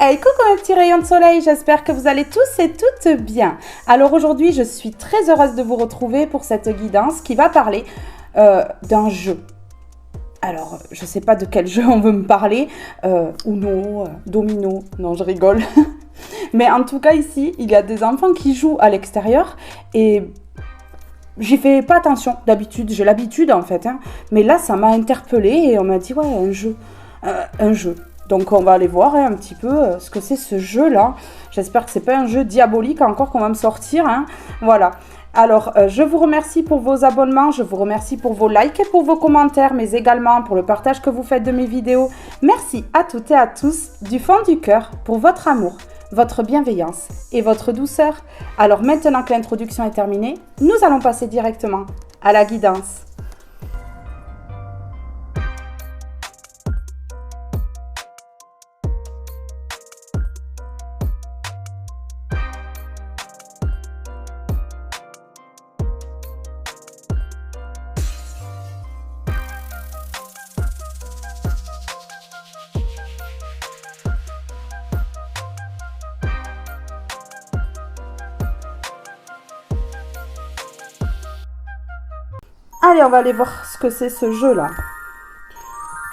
Hey, coucou mes petits rayons de soleil, j'espère que vous allez tous et toutes bien. Alors aujourd'hui, je suis très heureuse de vous retrouver pour cette guidance qui va parler d'un jeu. Alors, je ne sais pas de quel jeu on veut me parler, Uno, Domino, non je rigole. Mais en tout cas ici, il y a des enfants qui jouent à l'extérieur et j'y fais pas attention d'habitude, j'ai l'habitude en fait. Mais là, ça m'a interpellée et on m'a dit, ouais, un jeu. Donc on va aller voir un petit peu ce que c'est ce jeu-là. J'espère que c'est pas un jeu diabolique encore qu'on va me sortir. Voilà. Alors, je vous remercie pour vos abonnements, je vous remercie pour vos likes et pour vos commentaires, mais également pour le partage que vous faites de mes vidéos. Merci à toutes et à tous du fond du cœur pour votre amour, votre bienveillance et votre douceur. Alors maintenant que l'introduction est terminée, nous allons passer directement à la guidance. Allez, on va aller voir ce que c'est ce jeu-là.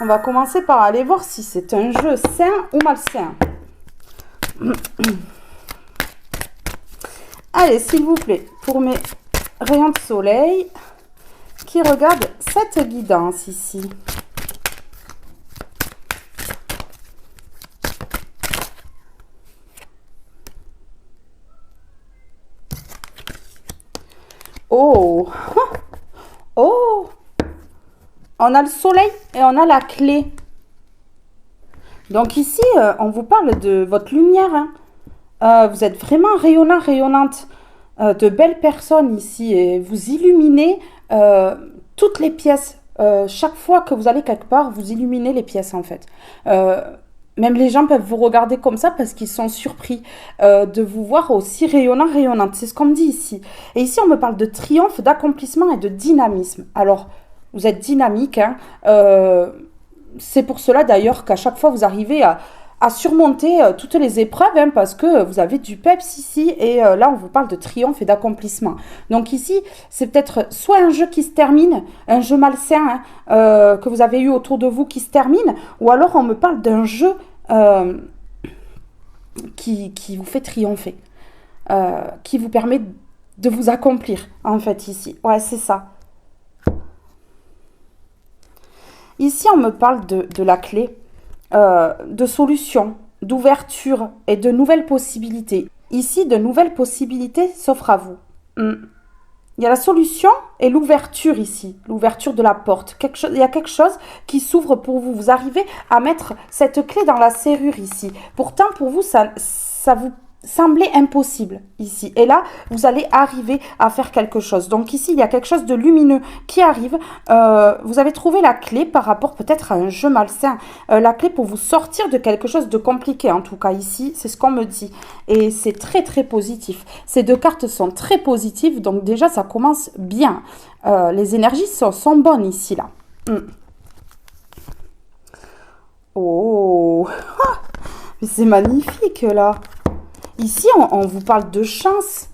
On va commencer par aller voir si c'est un jeu sain ou malsain. Allez, s'il vous plaît, pour mes rayons de soleil qui regardent cette guidance ici. Oh! Oh! On a le soleil et on a la clé. Donc ici, on vous parle de votre lumière. Vous êtes vraiment rayonnant, rayonnante. De belles personnes ici. Et vous illuminez toutes les pièces. Chaque fois que vous allez quelque part, vous illuminez les pièces en fait. Même les gens peuvent vous regarder comme ça parce qu'ils sont surpris de vous voir aussi rayonnant, rayonnante. C'est ce qu'on me dit ici. Et ici, on me parle de triomphe, d'accomplissement et de dynamisme. Alors, vous êtes dynamique. C'est pour cela d'ailleurs qu'à chaque fois, vous arrivez à surmonter toutes les épreuves parce que vous avez du peps ici. Et là, on vous parle de triomphe et d'accomplissement. Donc ici, c'est peut-être soit un jeu qui se termine, un jeu malsain que vous avez eu autour de vous qui se termine, ou alors on me parle d'un jeu qui vous fait triompher, qui vous permet de vous accomplir, en fait, ici. Ouais, c'est ça. Ici, on me parle de la clé, de solutions, d'ouverture et de nouvelles possibilités. Ici, de nouvelles possibilités s'offrent à vous. Il y a la solution et l'ouverture ici, l'ouverture de la porte. Il y a quelque chose qui s'ouvre pour vous. Vous arrivez à mettre cette clé dans la serrure ici. Pourtant, pour vous, ça vous semblait impossible ici. Et là, vous allez arriver à faire quelque chose. Donc ici, il y a quelque chose de lumineux qui arrive. Vous avez trouvé la clé par rapport peut-être à un jeu malsain. La clé pour vous sortir de quelque chose de compliqué. En tout cas, ici, c'est ce qu'on me dit. Et c'est très, très positif. Ces deux cartes sont très positives. Donc déjà, ça commence bien. Les énergies sont bonnes ici, là. Oh, mais c'est magnifique, là. Ici, on vous parle de chance.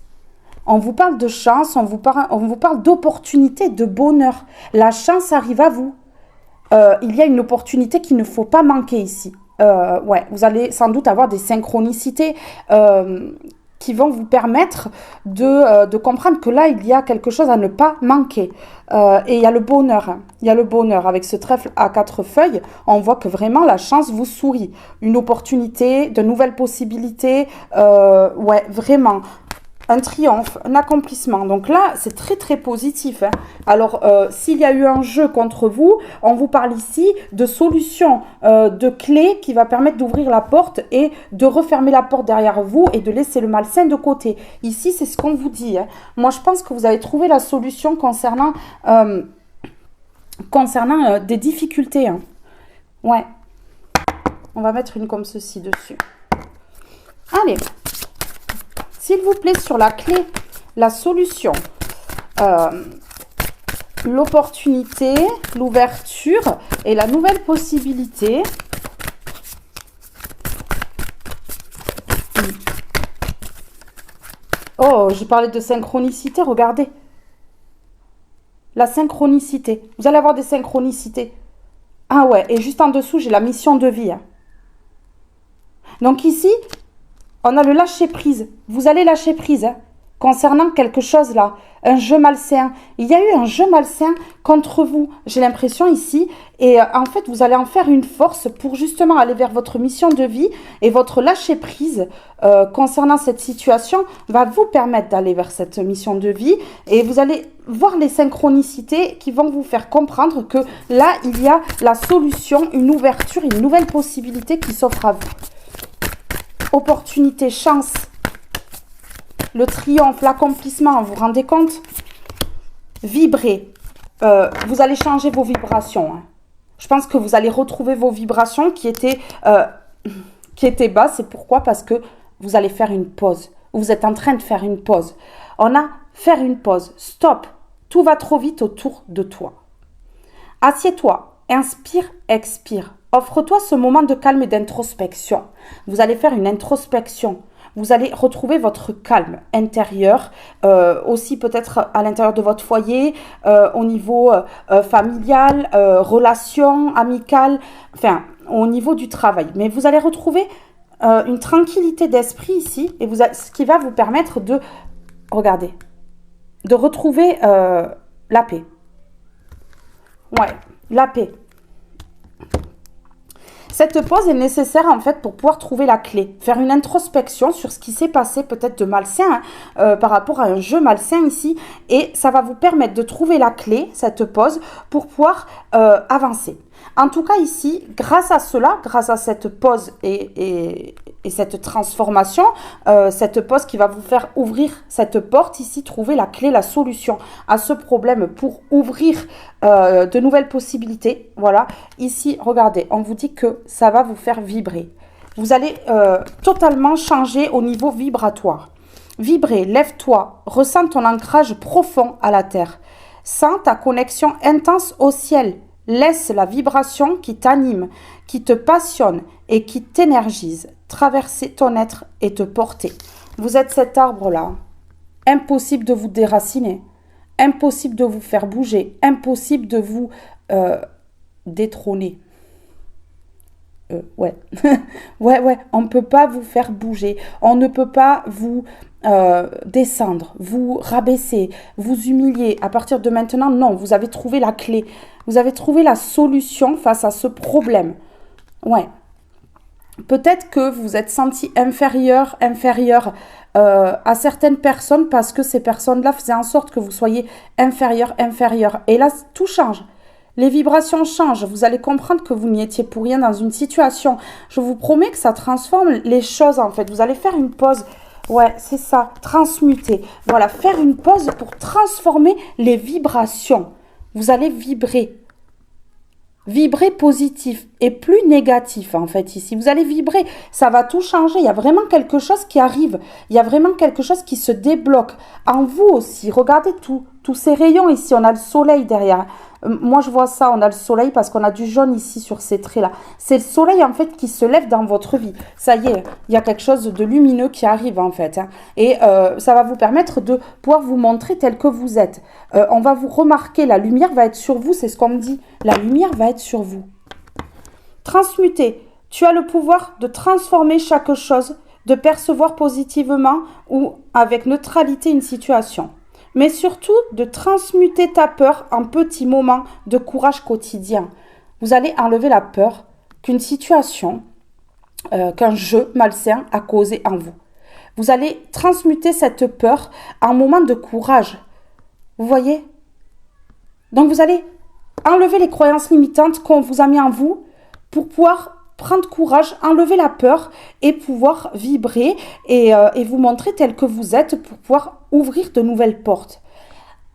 On vous parle de chance, on vous parle d'opportunité, de bonheur. La chance arrive à vous. Il y a une opportunité qu'il ne faut pas manquer ici. Ouais, vous allez sans doute avoir des synchronicités qui vont vous permettre de comprendre que là, il y a quelque chose à ne pas manquer. Et il y a le bonheur. Il y a le bonheur. Avec ce trèfle à 4 feuilles, on voit que vraiment la chance vous sourit. Une opportunité, de nouvelles possibilités. Ouais, vraiment. Un triomphe, un accomplissement. Donc là, c'est très, très positif. Alors, s'il y a eu un jeu contre vous, on vous parle ici de solutions, de clés qui va permettre d'ouvrir la porte et de refermer la porte derrière vous et de laisser le malsain de côté. Ici, c'est ce qu'on vous dit. Moi, je pense que vous avez trouvé la solution concernant des difficultés. Ouais. On va mettre une comme ceci dessus. Allez. S'il vous plaît, sur la clé, la solution, l'opportunité, l'ouverture et la nouvelle possibilité. Oh, j'ai parlé de synchronicité, regardez. La synchronicité. Vous allez avoir des synchronicités. Ah ouais, et juste en dessous, j'ai la mission de vie, hein. Donc ici, on a le lâcher prise. Vous allez lâcher prise, hein, concernant quelque chose là. Un jeu malsain. Il y a eu un jeu malsain contre vous, j'ai l'impression ici. Et en fait, vous allez en faire une force pour justement aller vers votre mission de vie. Et votre lâcher prise concernant cette situation va vous permettre d'aller vers cette mission de vie. Et vous allez voir les synchronicités qui vont vous faire comprendre que là, il y a la solution, une ouverture, une nouvelle possibilité qui s'offre à vous. Opportunité, chance, le triomphe, l'accomplissement, vous vous rendez compte? Vibrer. Vous allez changer vos vibrations, hein. Je pense que vous allez retrouver vos vibrations qui étaient bas. C'est pourquoi? Parce que vous allez faire une pause. Vous êtes en train de faire une pause. On a faire une pause. Stop. Tout va trop vite autour de toi. Assieds-toi. Inspire, expire. Offre-toi ce moment de calme et d'introspection. Vous allez faire une introspection. Vous allez retrouver votre calme intérieur, aussi peut-être à l'intérieur de votre foyer, au niveau familial, relations amicales, enfin au niveau du travail. Mais vous allez retrouver une tranquillité d'esprit ici, et ce qui va vous permettre de, regardez, de retrouver la paix. Ouais, la paix. Cette pause est nécessaire en fait pour pouvoir trouver la clé, faire une introspection sur ce qui s'est passé peut-être de malsain, hein, par rapport à un jeu malsain ici, et ça va vous permettre de trouver la clé, cette pause, pour pouvoir avancer. En tout cas ici, grâce à cela, grâce à cette pause et cette transformation, cette pause qui va vous faire ouvrir cette porte ici, trouver la clé, la solution à ce problème pour ouvrir de nouvelles possibilités. Voilà, ici, regardez, on vous dit que ça va vous faire vibrer. Vous allez totalement changer au niveau vibratoire. Vibrer, lève-toi, ressens ton ancrage profond à la terre. Sens ta connexion intense au ciel. Laisse la vibration qui t'anime, qui te passionne et qui t'énergise traverser ton être et te porter. Vous êtes cet arbre-là. Impossible de vous déraciner. Impossible de vous faire bouger. Impossible de vous détrôner. Ouais. ouais, on ne peut pas vous faire bouger. On ne peut pas vous descendre, vous rabaisser, vous humilier. À partir de maintenant, non, vous avez trouvé la clé. Vous avez trouvé la solution face à ce problème. Ouais. Peut-être que vous vous êtes senti inférieur à certaines personnes parce que ces personnes-là faisaient en sorte que vous soyez inférieur. Et là, tout change. Les vibrations changent. Vous allez comprendre que vous n'y étiez pour rien dans une situation. Je vous promets que ça transforme les choses en fait. Vous allez faire une pause. Ouais, c'est ça. Transmuter. Voilà, faire une pause pour transformer les vibrations. Vous allez vibrer. Vibrer positif et plus négatif en fait ici. Vous allez vibrer, ça va tout changer. Il y a vraiment quelque chose qui arrive. Il y a vraiment quelque chose qui se débloque. En vous aussi, regardez tous ces rayons ici. On a le soleil derrière. Moi je vois ça, on a le soleil parce qu'on a du jaune ici sur ces traits-là. C'est le soleil en fait qui se lève dans votre vie. Ça y est, il y a quelque chose de lumineux qui arrive en fait, hein. Et ça va vous permettre de pouvoir vous montrer tel que vous êtes. On va vous remarquer, la lumière va être sur vous, c'est ce qu'on me dit. La lumière va être sur vous. Transmuter. Tu as le pouvoir de transformer chaque chose, de percevoir positivement ou avec neutralité une situation. Mais surtout de transmuter ta peur en petits moments de courage quotidien. Vous allez enlever la peur qu'une situation, qu'un jeu malsain a causé en vous. Vous allez transmuter cette peur en moments de courage. Vous voyez? Donc vous allez enlever les croyances limitantes qu'on vous a mis en vous pour pouvoir prendre courage, enlever la peur et pouvoir vibrer et vous montrer tel que vous êtes pour pouvoir ouvrir de nouvelles portes.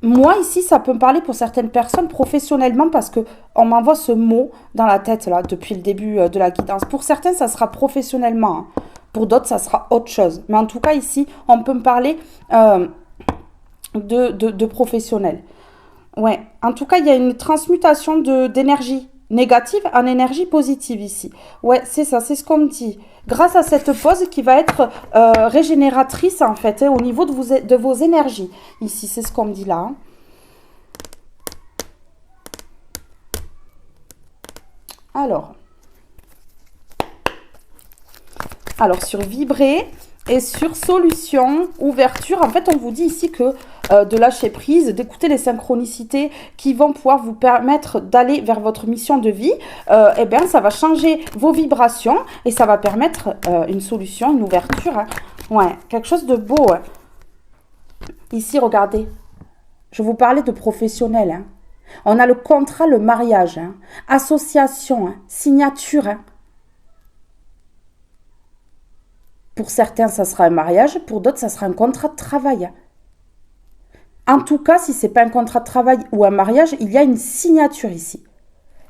Moi, ici, ça peut me parler pour certaines personnes professionnellement parce qu'on m'envoie ce mot dans la tête là depuis le début de la guidance. Pour certains, ça sera professionnellement. Hein. Pour d'autres, ça sera autre chose. Mais en tout cas, ici, on peut me parler de professionnel. Ouais. En tout cas, il y a une transmutation d'énergie négative en énergie positive ici. Ouais, c'est ça, c'est ce qu'on me dit. Grâce à cette pause qui va être régénératrice en fait, au niveau de vos énergies. Ici, c'est ce qu'on me dit là. Alors, sur vibrer et sur solution, ouverture, en fait, on vous dit ici que de lâcher prise, d'écouter les synchronicités qui vont pouvoir vous permettre d'aller vers votre mission de vie, eh bien, ça va changer vos vibrations et ça va permettre une solution, une ouverture. Hein. Ouais, quelque chose de beau. Hein. Ici, regardez, je vous parlais de professionnel. Hein. On a le contrat, le mariage, hein. Association, hein. Signature. Hein. Pour certains, ça sera un mariage, pour d'autres, ça sera un contrat de travail. En tout cas, si ce n'est pas un contrat de travail ou un mariage, il y a une signature ici.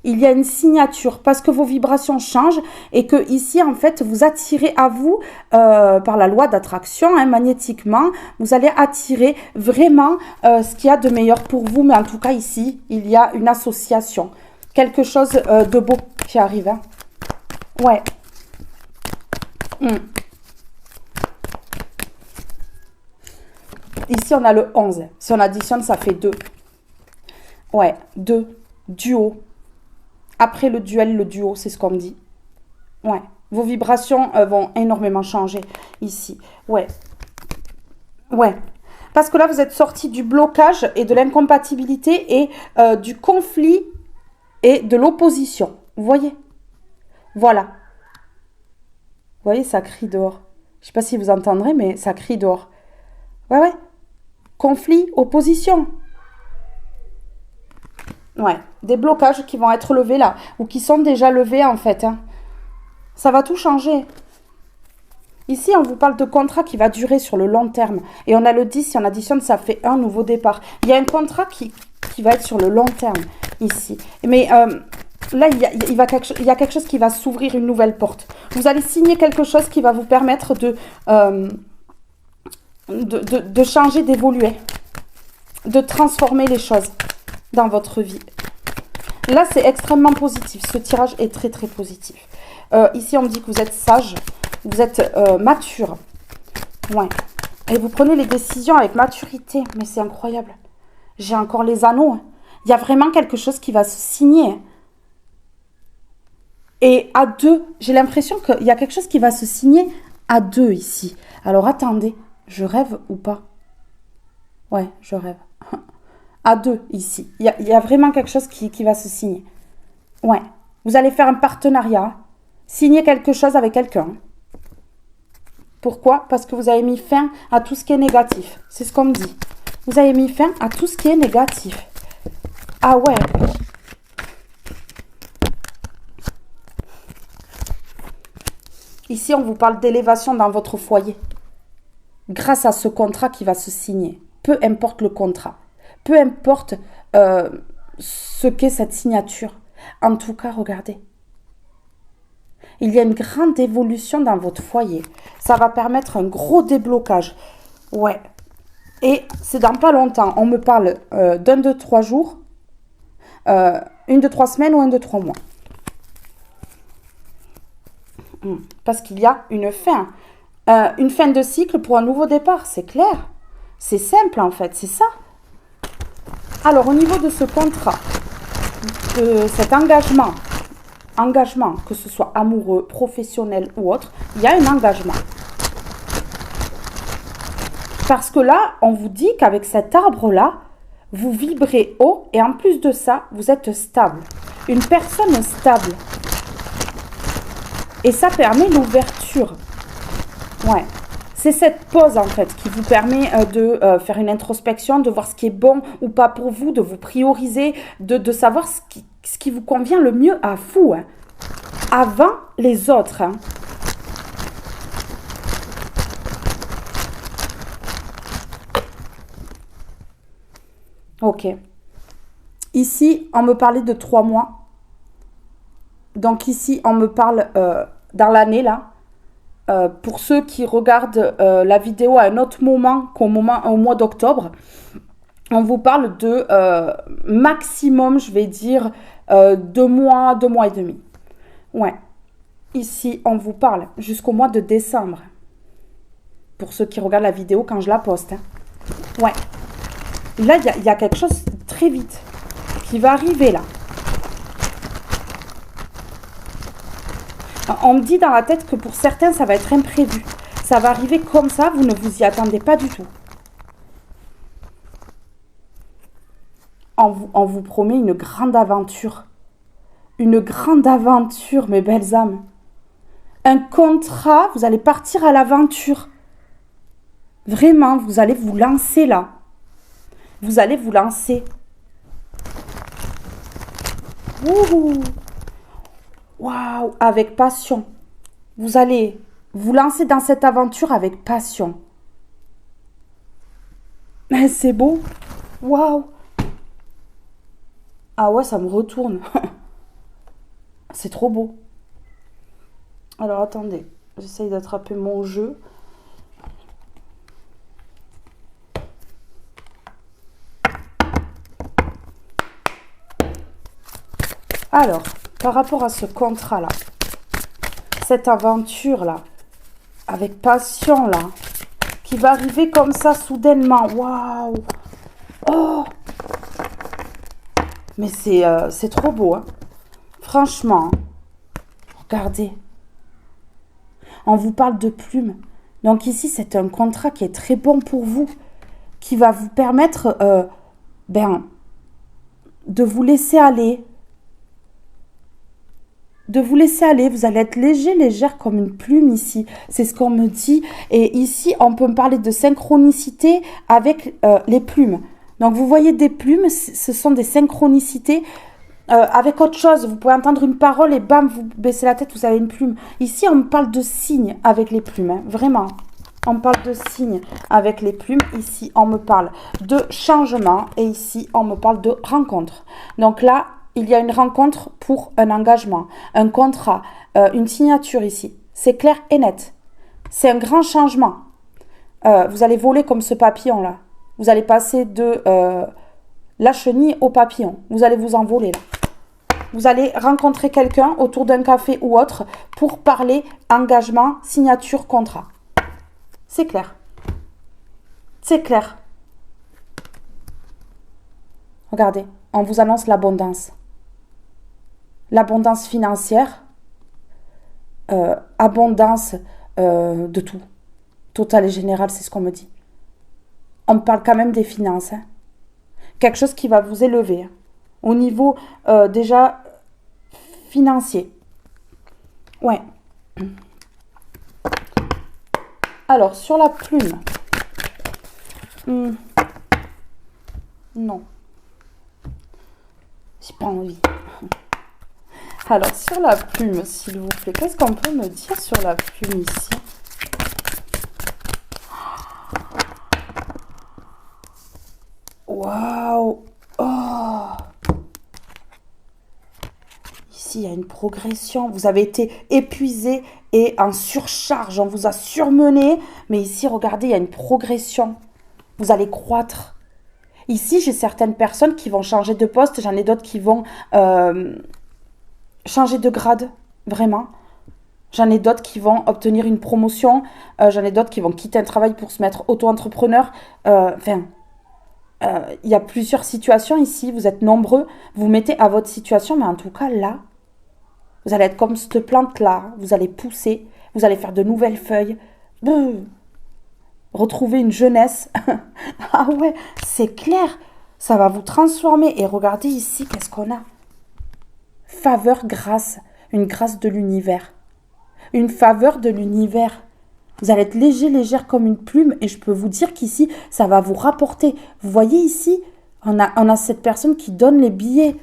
Il y a une signature parce que vos vibrations changent et que ici, en fait, vous attirez à vous, par la loi d'attraction, hein, magnétiquement, vous allez attirer vraiment ce qu'il y a de meilleur pour vous. Mais en tout cas, ici, il y a une association. Quelque chose de beau qui arrive. Hein. Ouais. Ici, on a le 11. Si on additionne, ça fait 2. Ouais, 2. Duo. Après le duel, le duo, c'est ce qu'on me dit. Ouais. Vos vibrations vont énormément changer ici. Ouais. Ouais. Parce que là, vous êtes sorti du blocage et de l'incompatibilité et du conflit et de l'opposition. Vous voyez? Voilà. Vous voyez, ça crie dehors. Je ne sais pas si vous entendrez, mais ça crie dehors. Ouais, ouais. Conflit, opposition. Ouais, des blocages qui vont être levés là, ou qui sont déjà levés en fait. Hein. Ça va tout changer. Ici, on vous parle de contrat qui va durer sur le long terme. Et on a le 10, si on additionne, ça fait un nouveau départ. Il y a un contrat qui va être sur le long terme ici. Mais là, il y a quelque chose qui va s'ouvrir, une nouvelle porte. Vous allez signer quelque chose qui va vous permettre de changer, d'évoluer, de transformer les choses dans votre vie. Là, c'est extrêmement positif. Ce tirage est très, très positif. Ici, on me dit que vous êtes sage, vous êtes mature. Ouais. Et vous prenez les décisions avec maturité. Mais c'est incroyable. J'ai encore les anneaux. Hein. Il y a vraiment quelque chose qui va se signer. Et à 2, j'ai l'impression qu'il y a quelque chose qui va se signer à 2 ici. Alors, attendez. Je rêve ou pas? Ouais, je rêve. À 2 ici. Il y a vraiment quelque chose qui va se signer. Ouais. Vous allez faire un partenariat. Signer quelque chose avec quelqu'un. Pourquoi? Parce que vous avez mis fin à tout ce qui est négatif. C'est ce qu'on me dit. Vous avez mis fin à tout ce qui est négatif. Ah ouais. Ici, on vous parle d'élévation dans votre foyer. Grâce à ce contrat qui va se signer. Peu importe le contrat. Peu importe ce qu'est cette signature. En tout cas, regardez. Il y a une grande évolution dans votre foyer. Ça va permettre un gros déblocage. Ouais. Et c'est dans pas longtemps. On me parle d'un de 3 jours, une de 3 semaines ou un de 3 mois. Parce qu'il y a une fin. Une fin de cycle pour un nouveau départ, c'est clair. C'est simple en fait, c'est ça. Alors au niveau de ce contrat, de cet engagement, que ce soit amoureux, professionnel ou autre, il y a un engagement. Parce que là, on vous dit qu'avec cet arbre-là, vous vibrez haut et en plus de ça, vous êtes stable. Une personne stable. Et ça permet l'ouverture. Ouais. C'est cette pause en fait qui vous permet de faire une introspection, de voir ce qui est bon ou pas pour vous, de vous prioriser, de savoir ce qui vous convient le mieux à vous, hein, avant les autres. Hein. Ok. Ici, on me parlait de 3 mois. Donc ici, on me parle dans l'année là. Pour ceux qui regardent la vidéo à un autre moment qu'au mois d'octobre, on vous parle de maximum, je vais dire, 2 mois et demi. Ouais. Ici, on vous parle jusqu'au mois de décembre. Pour ceux qui regardent la vidéo quand je la poste. Hein. Ouais. Là, il y a quelque chose très vite qui va arriver là. On me dit dans la tête que pour certains, ça va être imprévu. Ça va arriver comme ça, vous ne vous y attendez pas du tout. On vous promet une grande aventure. Une grande aventure, mes belles âmes. Un contrat, vous allez partir à l'aventure. Vraiment, vous allez vous lancer là. Vous allez vous lancer. Wouhou! Waouh! Avec passion. Vous allez vous lancer dans cette aventure avec passion. C'est beau. Waouh! Ah ouais, ça me retourne. C'est trop beau. Alors, attendez. J'essaye d'attraper mon jeu. Alors, par rapport à ce contrat-là, cette aventure-là, avec passion, là, qui va arriver comme ça, soudainement. Waouh! Oh! Mais c'est trop beau, hein. Franchement, regardez. On vous parle de plumes. Donc ici, c'est un contrat qui est très bon pour vous, qui va vous permettre de vous laisser aller. De vous laisser aller, vous allez être léger, légère comme une plume ici. C'est ce qu'on me dit. Et ici, on peut me parler de synchronicité avec les plumes. Donc, vous voyez des plumes, ce sont des synchronicités avec autre chose. Vous pouvez entendre une parole et bam, vous baissez la tête, vous avez une plume. Ici, on me parle de signes avec les plumes, hein, vraiment. On me parle de signes avec les plumes. Ici, on me parle de changement. Et ici, on me parle de rencontre. Donc là, il y a une rencontre pour un engagement, un contrat, une signature ici. C'est clair et net. C'est un grand changement. Vous allez voler comme ce papillon-là. Vous allez passer de la chenille au papillon. Vous allez vous envoler là. Vous allez rencontrer quelqu'un autour d'un café ou autre pour parler engagement, signature, contrat. C'est clair. C'est clair. Regardez, on vous annonce l'abondance. L'abondance financière, abondance de tout. Total et général, c'est ce qu'on me dit. On me parle quand même des finances. Hein. Quelque chose qui va vous élever. Hein. Au niveau déjà financier. Ouais. Alors, sur la plume. Non. J'ai pas envie. Alors, sur la plume, s'il vous plaît, qu'est-ce qu'on peut me dire sur la plume ici? Waouh! Oh! Ici, il y a une progression. Vous avez été épuisé et en surcharge. On vous a surmené. Mais ici, regardez, il y a une progression. Vous allez croître. Ici, j'ai certaines personnes qui vont changer de poste. J'en ai d'autres qui vont changer de grade. Vraiment. J'en ai d'autres qui vont obtenir une promotion. J'en ai d'autres qui vont quitter un travail pour se mettre auto-entrepreneur. Il y a plusieurs situations ici. Vous êtes nombreux. Vous mettez à votre situation. Mais en tout cas, là, vous allez être comme cette plante-là. Vous allez pousser. Vous allez faire de nouvelles feuilles. Retrouver une jeunesse. Ah ouais, c'est clair. Ça va vous transformer. Et regardez ici, qu'est-ce qu'on a? Faveur, grâce. Une grâce de l'univers. Une faveur de l'univers. Vous allez être léger, légère comme une plume. Et je peux vous dire qu'ici, ça va vous rapporter. Vous voyez ici, on a cette personne qui donne les billets.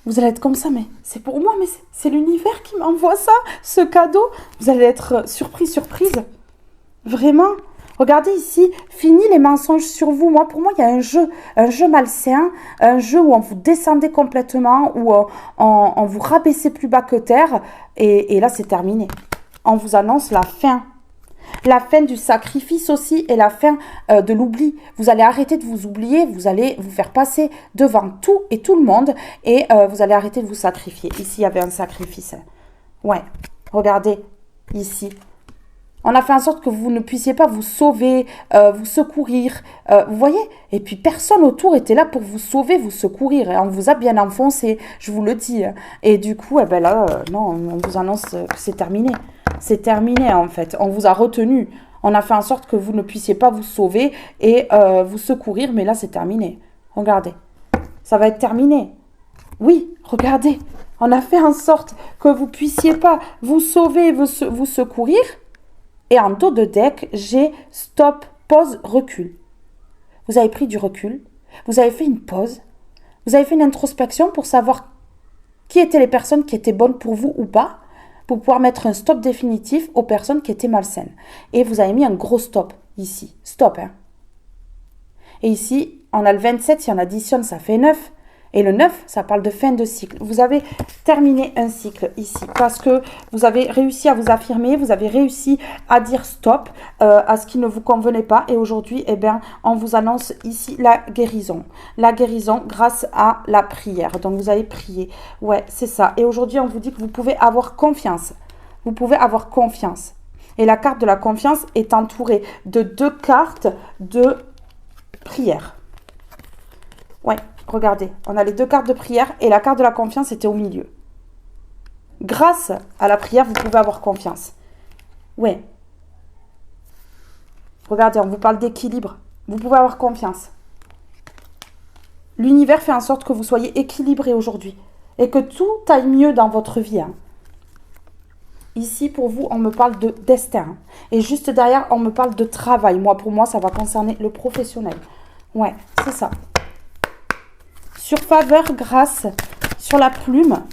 Vous allez être comme ça, mais c'est pour moi, mais c'est l'univers qui m'envoie ça, ce cadeau. Vous allez être surprise. Vraiment. Regardez ici, fini les mensonges sur vous. Moi, pour moi, il y a un jeu malsain, un jeu où on vous descendait complètement, où on vous rabaissait plus bas que terre. Et là, c'est terminé. On vous annonce la fin. La fin du sacrifice aussi et la fin de l'oubli. Vous allez arrêter de vous oublier, vous allez vous faire passer devant tout et tout le monde et vous allez arrêter de vous sacrifier. Ici, il y avait un sacrifice. Ouais, regardez, ici. On a fait en sorte que vous ne puissiez pas vous sauver, vous secourir. Vous voyez? Et puis personne autour était là pour vous sauver, vous secourir. Et on vous a bien enfoncé, je vous le dis. Et du coup, eh ben là, non, on vous annonce que c'est terminé. C'est terminé en fait. On vous a retenu. On a fait en sorte que vous ne puissiez pas vous sauver et vous secourir. Mais là, c'est terminé. Regardez. Ça va être terminé. Oui, regardez. On a fait en sorte que vous ne puissiez pas vous sauver, vous secourir. Et en dos de deck, j'ai stop, pause, recul. Vous avez pris du recul, vous avez fait une pause, vous avez fait une introspection pour savoir qui étaient les personnes qui étaient bonnes pour vous ou pas, pour pouvoir mettre un stop définitif aux personnes qui étaient malsaines. Et vous avez mis un gros stop ici. Stop, hein. Et ici, on a le 27, si on additionne, ça fait 9. Et le 9, ça parle de fin de cycle. Vous avez terminé un cycle ici parce que vous avez réussi à vous affirmer, vous avez réussi à dire stop à ce qui ne vous convenait pas. Et aujourd'hui, eh bien, on vous annonce ici la guérison. La guérison grâce à la prière. Donc, vous allez prier. Ouais, c'est ça. Et aujourd'hui, on vous dit que vous pouvez avoir confiance. Vous pouvez avoir confiance. Et la carte de la confiance est entourée de 2 cartes de prière. Ouais. Regardez, on a les 2 cartes de prière et la carte de la confiance était au milieu. Grâce à la prière, vous pouvez avoir confiance. Ouais. Regardez, on vous parle d'équilibre. Vous pouvez avoir confiance. L'univers fait en sorte que vous soyez équilibré aujourd'hui et que tout aille mieux dans votre vie. Hein. Ici, pour vous, on me parle de destin. Et juste derrière, on me parle de travail. Moi, pour moi, ça va concerner le professionnel. Ouais, c'est ça. Sur faveur, grâce, sur la plume.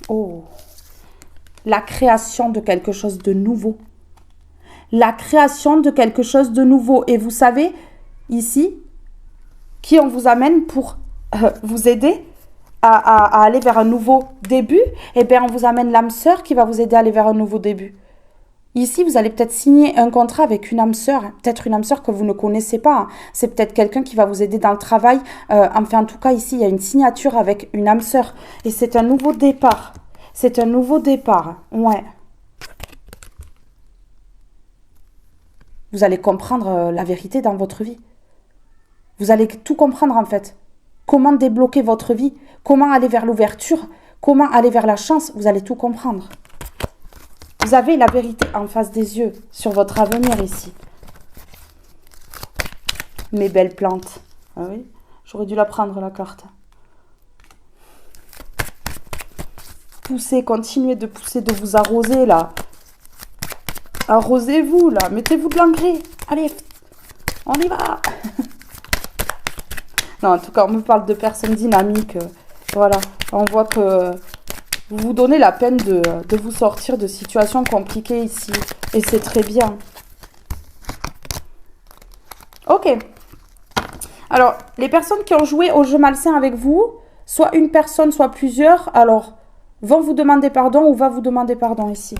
Oh. La création de quelque chose de nouveau. La création de quelque chose de nouveau. Et vous savez, ici, qui on vous amène pour vous aider à aller vers un nouveau début? Eh bien, on vous amène l'âme sœur qui va vous aider à aller vers un nouveau début. Ici, vous allez peut-être signer un contrat avec une âme sœur, peut-être une âme sœur que vous ne connaissez pas. C'est peut-être quelqu'un qui va vous aider dans le travail. Enfin, en tout cas, ici, il y a une signature avec une âme sœur. Et c'est un nouveau départ. C'est un nouveau départ. Ouais. Vous allez comprendre la vérité dans votre vie. Vous allez tout comprendre, en fait. Comment débloquer votre vie, comment aller vers l'ouverture, comment aller vers la chance. Vous allez tout comprendre. Vous avez la vérité en face des yeux sur votre avenir ici. Mes belles plantes. Ah oui, j'aurais dû la prendre la carte. Poussez, continuez de pousser, de vous arroser là. Arrosez-vous là, mettez-vous de l'engrais. Allez, on y va. Non, en tout cas, on me parle de personnes dynamiques. Voilà, on voit que... vous vous donnez la peine de vous sortir de situations compliquées ici. Et c'est très bien. Ok. Alors, les personnes qui ont joué au jeu malsain avec vous, soit une personne, soit plusieurs, alors, vont vous demander pardon ou va vous demander pardon ici.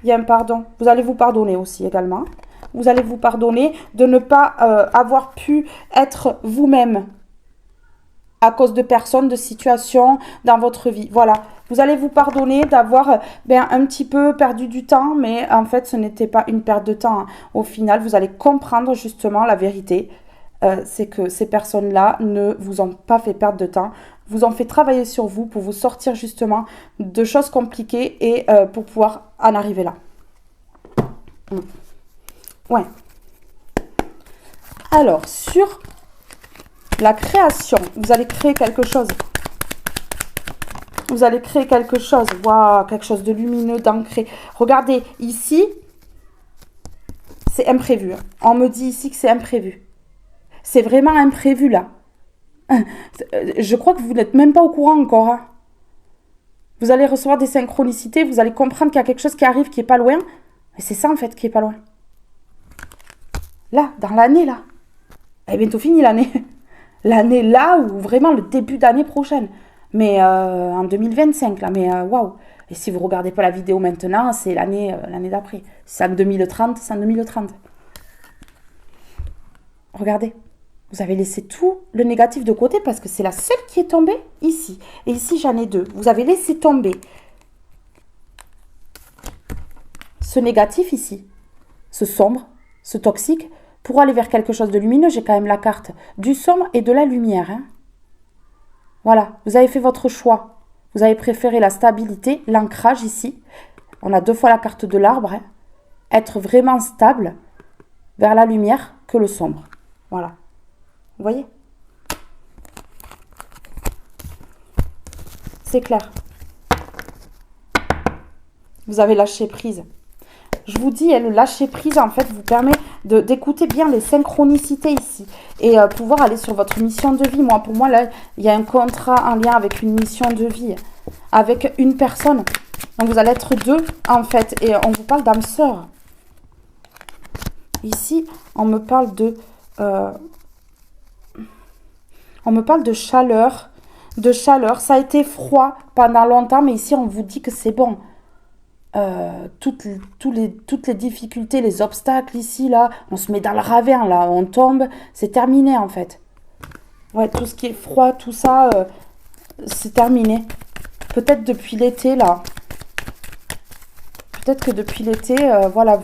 Il y a un pardon. Vous allez vous pardonner aussi également. Vous allez vous pardonner de ne pas avoir pu être vous-même à cause de personnes, de situations dans votre vie. Voilà. Vous allez vous pardonner d'avoir un petit peu perdu du temps, mais en fait, ce n'était pas une perte de temps. Hein. Au final, vous allez comprendre justement la vérité. C'est que ces personnes-là ne vous ont pas fait perdre de temps, vous ont fait travailler sur vous pour vous sortir justement de choses compliquées et pour pouvoir en arriver là. Ouais. Alors, sur la création, vous allez créer quelque chose. Vous allez créer quelque chose. Waouh, quelque chose de lumineux, d'ancré. Regardez, ici, c'est imprévu. On me dit ici que c'est imprévu. C'est vraiment imprévu, là. Je crois que vous n'êtes même pas au courant encore. Hein. Vous allez recevoir des synchronicités, vous allez comprendre qu'il y a quelque chose qui arrive, qui n'est pas loin. Et c'est ça, en fait, qui n'est pas loin. Là, dans l'année, là. Elle est bientôt finie, l'année. L'année, là, ou vraiment le début d'année prochaine. Mais en 2025, là, mais waouh. Et si vous regardez pas la vidéo maintenant, c'est l'année d'après. C'est en 2030, c'est en 2030. Regardez. Vous avez laissé tout le négatif de côté parce que c'est la seule qui est tombée ici. Et ici, j'en ai deux. Vous avez laissé tomber ce négatif ici, ce sombre, ce toxique, pour aller vers quelque chose de lumineux. J'ai quand même la carte du sombre et de la lumière. Hein. Voilà, vous avez fait votre choix. Vous avez préféré la stabilité, l'ancrage ici. On a 2 fois la carte de l'arbre. Hein. Être vraiment stable vers la lumière que le sombre. Voilà. Vous voyez? C'est clair. Vous avez lâché prise. Je vous dis, le lâcher prise, en fait, vous permet d'écouter bien les synchronicités ici. Et pouvoir aller sur votre mission de vie. Moi, pour moi, là, il y a un contrat en lien avec une mission de vie. Avec une personne. Donc, vous allez être 2, en fait. Et on vous parle d'âme sœur. Ici, on me parle de... on me parle de chaleur. De chaleur. Ça a été froid pendant longtemps. Mais ici, on vous dit que c'est bon. Toutes les difficultés, les obstacles ici, là, on se met dans le ravin, là, on tombe, c'est terminé en fait. Ouais, tout ce qui est froid, tout ça, c'est terminé. Peut-être depuis l'été, là. Peut-être que depuis l'été, voilà,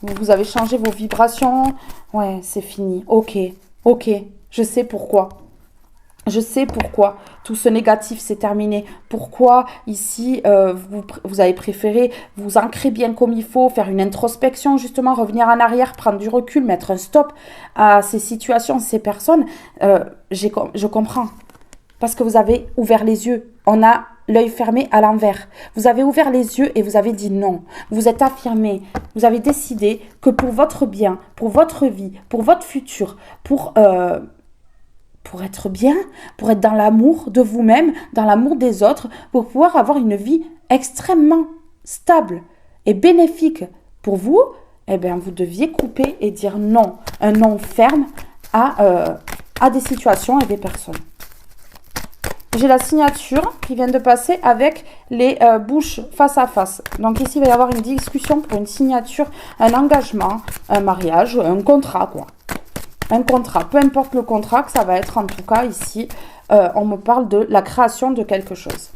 vous avez changé vos vibrations. Ouais, c'est fini. Ok, je sais pourquoi. Je sais pourquoi tout ce négatif s'est terminé. Pourquoi ici, vous avez préféré vous ancrer bien comme il faut, faire une introspection, justement, revenir en arrière, prendre du recul, mettre un stop à ces situations, ces personnes. Je comprends. Parce que vous avez ouvert les yeux. On a l'œil fermé à l'envers. Vous avez ouvert les yeux et vous avez dit non. Vous êtes affirmé. Vous avez décidé que pour votre bien, pour votre vie, pour votre futur, pour être bien, pour être dans l'amour de vous-même, dans l'amour des autres, pour pouvoir avoir une vie extrêmement stable et bénéfique pour vous, eh bien, vous deviez couper et dire non, un non ferme à des situations et des personnes. J'ai la signature qui vient de passer avec les bouches face à face. Donc ici, il va y avoir une discussion pour une signature, un engagement, un mariage, un contrat, quoi. Un contrat, peu importe le contrat que ça va être, en tout cas ici, on me parle de la création de quelque chose.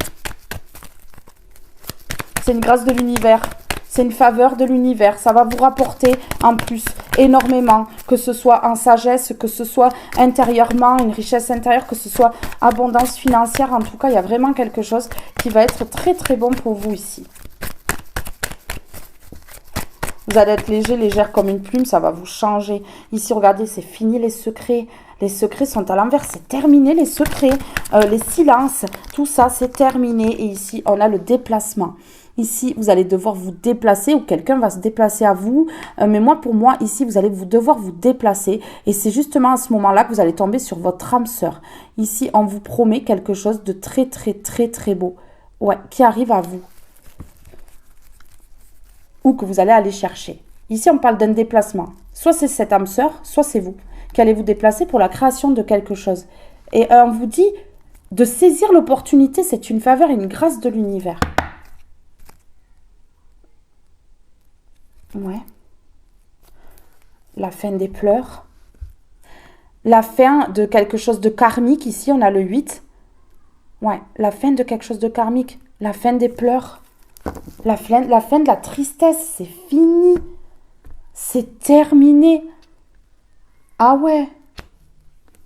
C'est une grâce de l'univers, c'est une faveur de l'univers, ça va vous rapporter en plus énormément, que ce soit en sagesse, que ce soit intérieurement, une richesse intérieure, que ce soit abondance financière, en tout cas il y a vraiment quelque chose qui va être très très bon pour vous ici. Vous allez être léger, légère comme une plume, ça va vous changer. Ici, regardez, c'est fini les secrets. Les secrets sont à l'envers, c'est terminé les secrets. Les silences, tout ça, c'est terminé. Et ici, on a le déplacement. Ici, vous allez devoir vous déplacer ou quelqu'un va se déplacer à vous. Mais moi, pour moi, ici, vous allez devoir vous déplacer. Et c'est justement à ce moment-là que vous allez tomber sur votre âme sœur. Ici, on vous promet quelque chose de très, très, très, très beau. Ouais, qui arrive à vous. Ou que vous allez aller chercher. Ici, on parle d'un déplacement. Soit c'est cette âme sœur, soit c'est vous qui allez vous déplacer pour la création de quelque chose. Et on vous dit de saisir l'opportunité, c'est une faveur et une grâce de l'univers. Ouais. La fin des pleurs. La fin de quelque chose de karmique. Ici, on a le 8. Ouais, la fin de quelque chose de karmique. La fin des pleurs. La fin de la tristesse, c'est fini. C'est terminé. Ah ouais.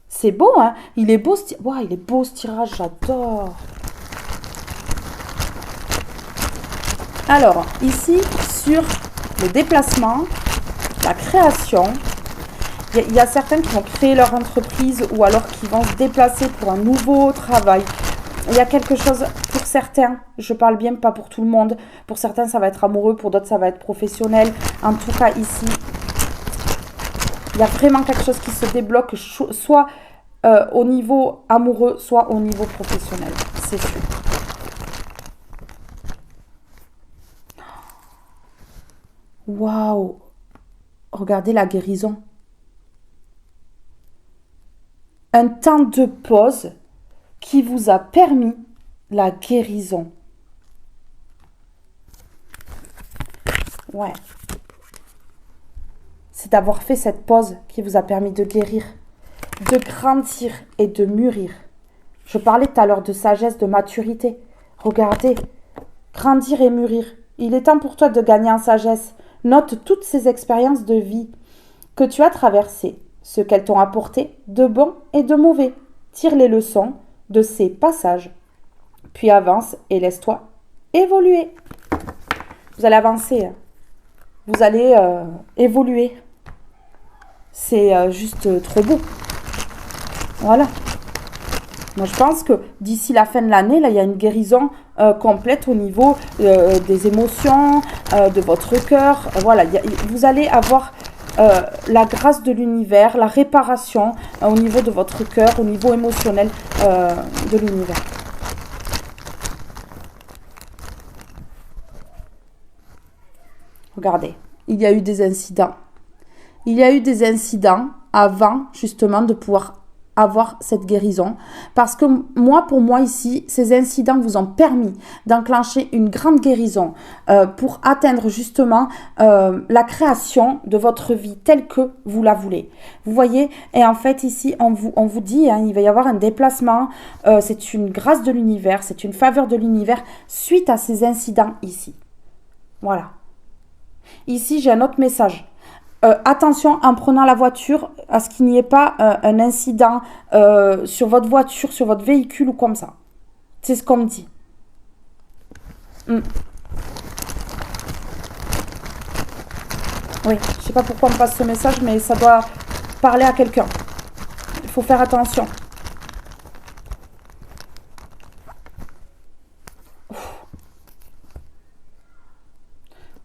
C'est beau, hein. Il est beau ce tirage, j'adore. Alors, ici, sur le déplacement, la création, il y a certaines qui vont créer leur entreprise ou alors qui vont se déplacer pour un nouveau travail. Il y a quelque chose, pour certains, je parle bien, pas pour tout le monde. Pour certains, ça va être amoureux, pour d'autres, ça va être professionnel. En tout cas, ici, il y a vraiment quelque chose qui se débloque, soit au niveau amoureux, soit au niveau professionnel. C'est sûr. Waouh! Regardez la guérison. Un temps de pause qui vous a permis la guérison. Ouais. C'est d'avoir fait cette pause qui vous a permis de guérir, de grandir et de mûrir. Je parlais tout à l'heure de sagesse, de maturité. Regardez, grandir et mûrir. Il est temps pour toi de gagner en sagesse. Note toutes ces expériences de vie que tu as traversées, ce qu'elles t'ont apporté de bon et de mauvais. Tire les leçons de ces passages, puis avance et laisse-toi évoluer. Vous allez avancer, vous allez évoluer. C'est juste trop beau. Voilà. Moi, je pense que d'ici la fin de l'année, là, il y a une guérison complète au niveau des émotions, de votre cœur. Voilà, vous allez avoir la grâce de l'univers, la réparation au niveau de votre cœur, au niveau émotionnel de l'univers. Regardez, il y a eu des incidents. Il y a eu des incidents avant, justement, de pouvoir avoir cette guérison. Parce que pour moi ici, ces incidents vous ont permis d'enclencher une grande guérison pour atteindre justement la création de votre vie telle que vous la voulez. Vous voyez, et en fait ici, on vous dit, il va y avoir un déplacement, c'est une grâce de l'univers, c'est une faveur de l'univers suite à ces incidents ici. Voilà. Ici, j'ai un autre message. Attention en prenant la voiture à ce qu'il n'y ait pas un incident sur votre voiture, sur votre véhicule ou comme ça. C'est ce qu'on me dit. Oui, je ne sais pas pourquoi on me passe ce message, mais ça doit parler à quelqu'un. Il faut faire attention.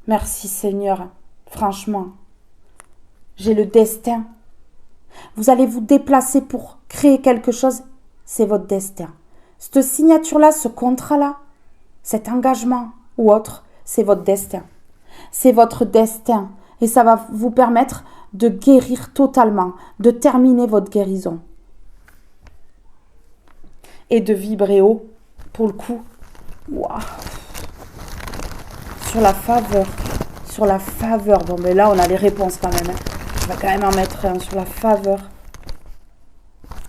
Merci Seigneur, franchement. J'ai le destin. Vous allez vous déplacer pour créer quelque chose, c'est votre destin. Cette signature-là, ce contrat-là, cet engagement ou autre, c'est votre destin. C'est votre destin. Et ça va vous permettre de guérir totalement, de terminer votre guérison. Et de vibrer haut, pour le coup. Waouh. Sur la faveur. Sur la faveur. Bon, mais là, on a les réponses quand même. Je vais quand même en mettre un sur la faveur.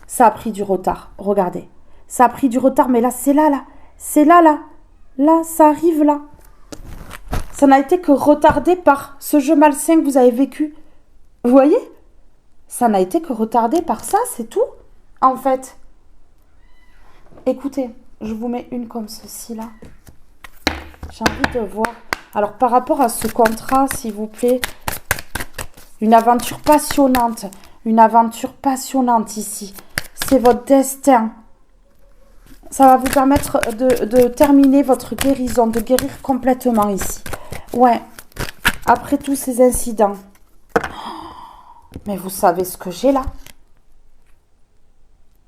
Ça a pris du retard. Regardez. Ça a pris du retard, mais là, c'est là, là. C'est là, là. Là, ça arrive là. Ça n'a été que retardé par ce jeu malsain que vous avez vécu. Vous voyez? Ça n'a été que retardé par ça, c'est tout, en fait. Écoutez, je vous mets une comme ceci, là. J'ai envie de voir. Alors, par rapport à ce contrat, s'il vous plaît... Une aventure passionnante ici. C'est votre destin. Ça va vous permettre de terminer votre guérison, de guérir complètement ici. Ouais, après tous ces incidents. Mais vous savez ce que j'ai là?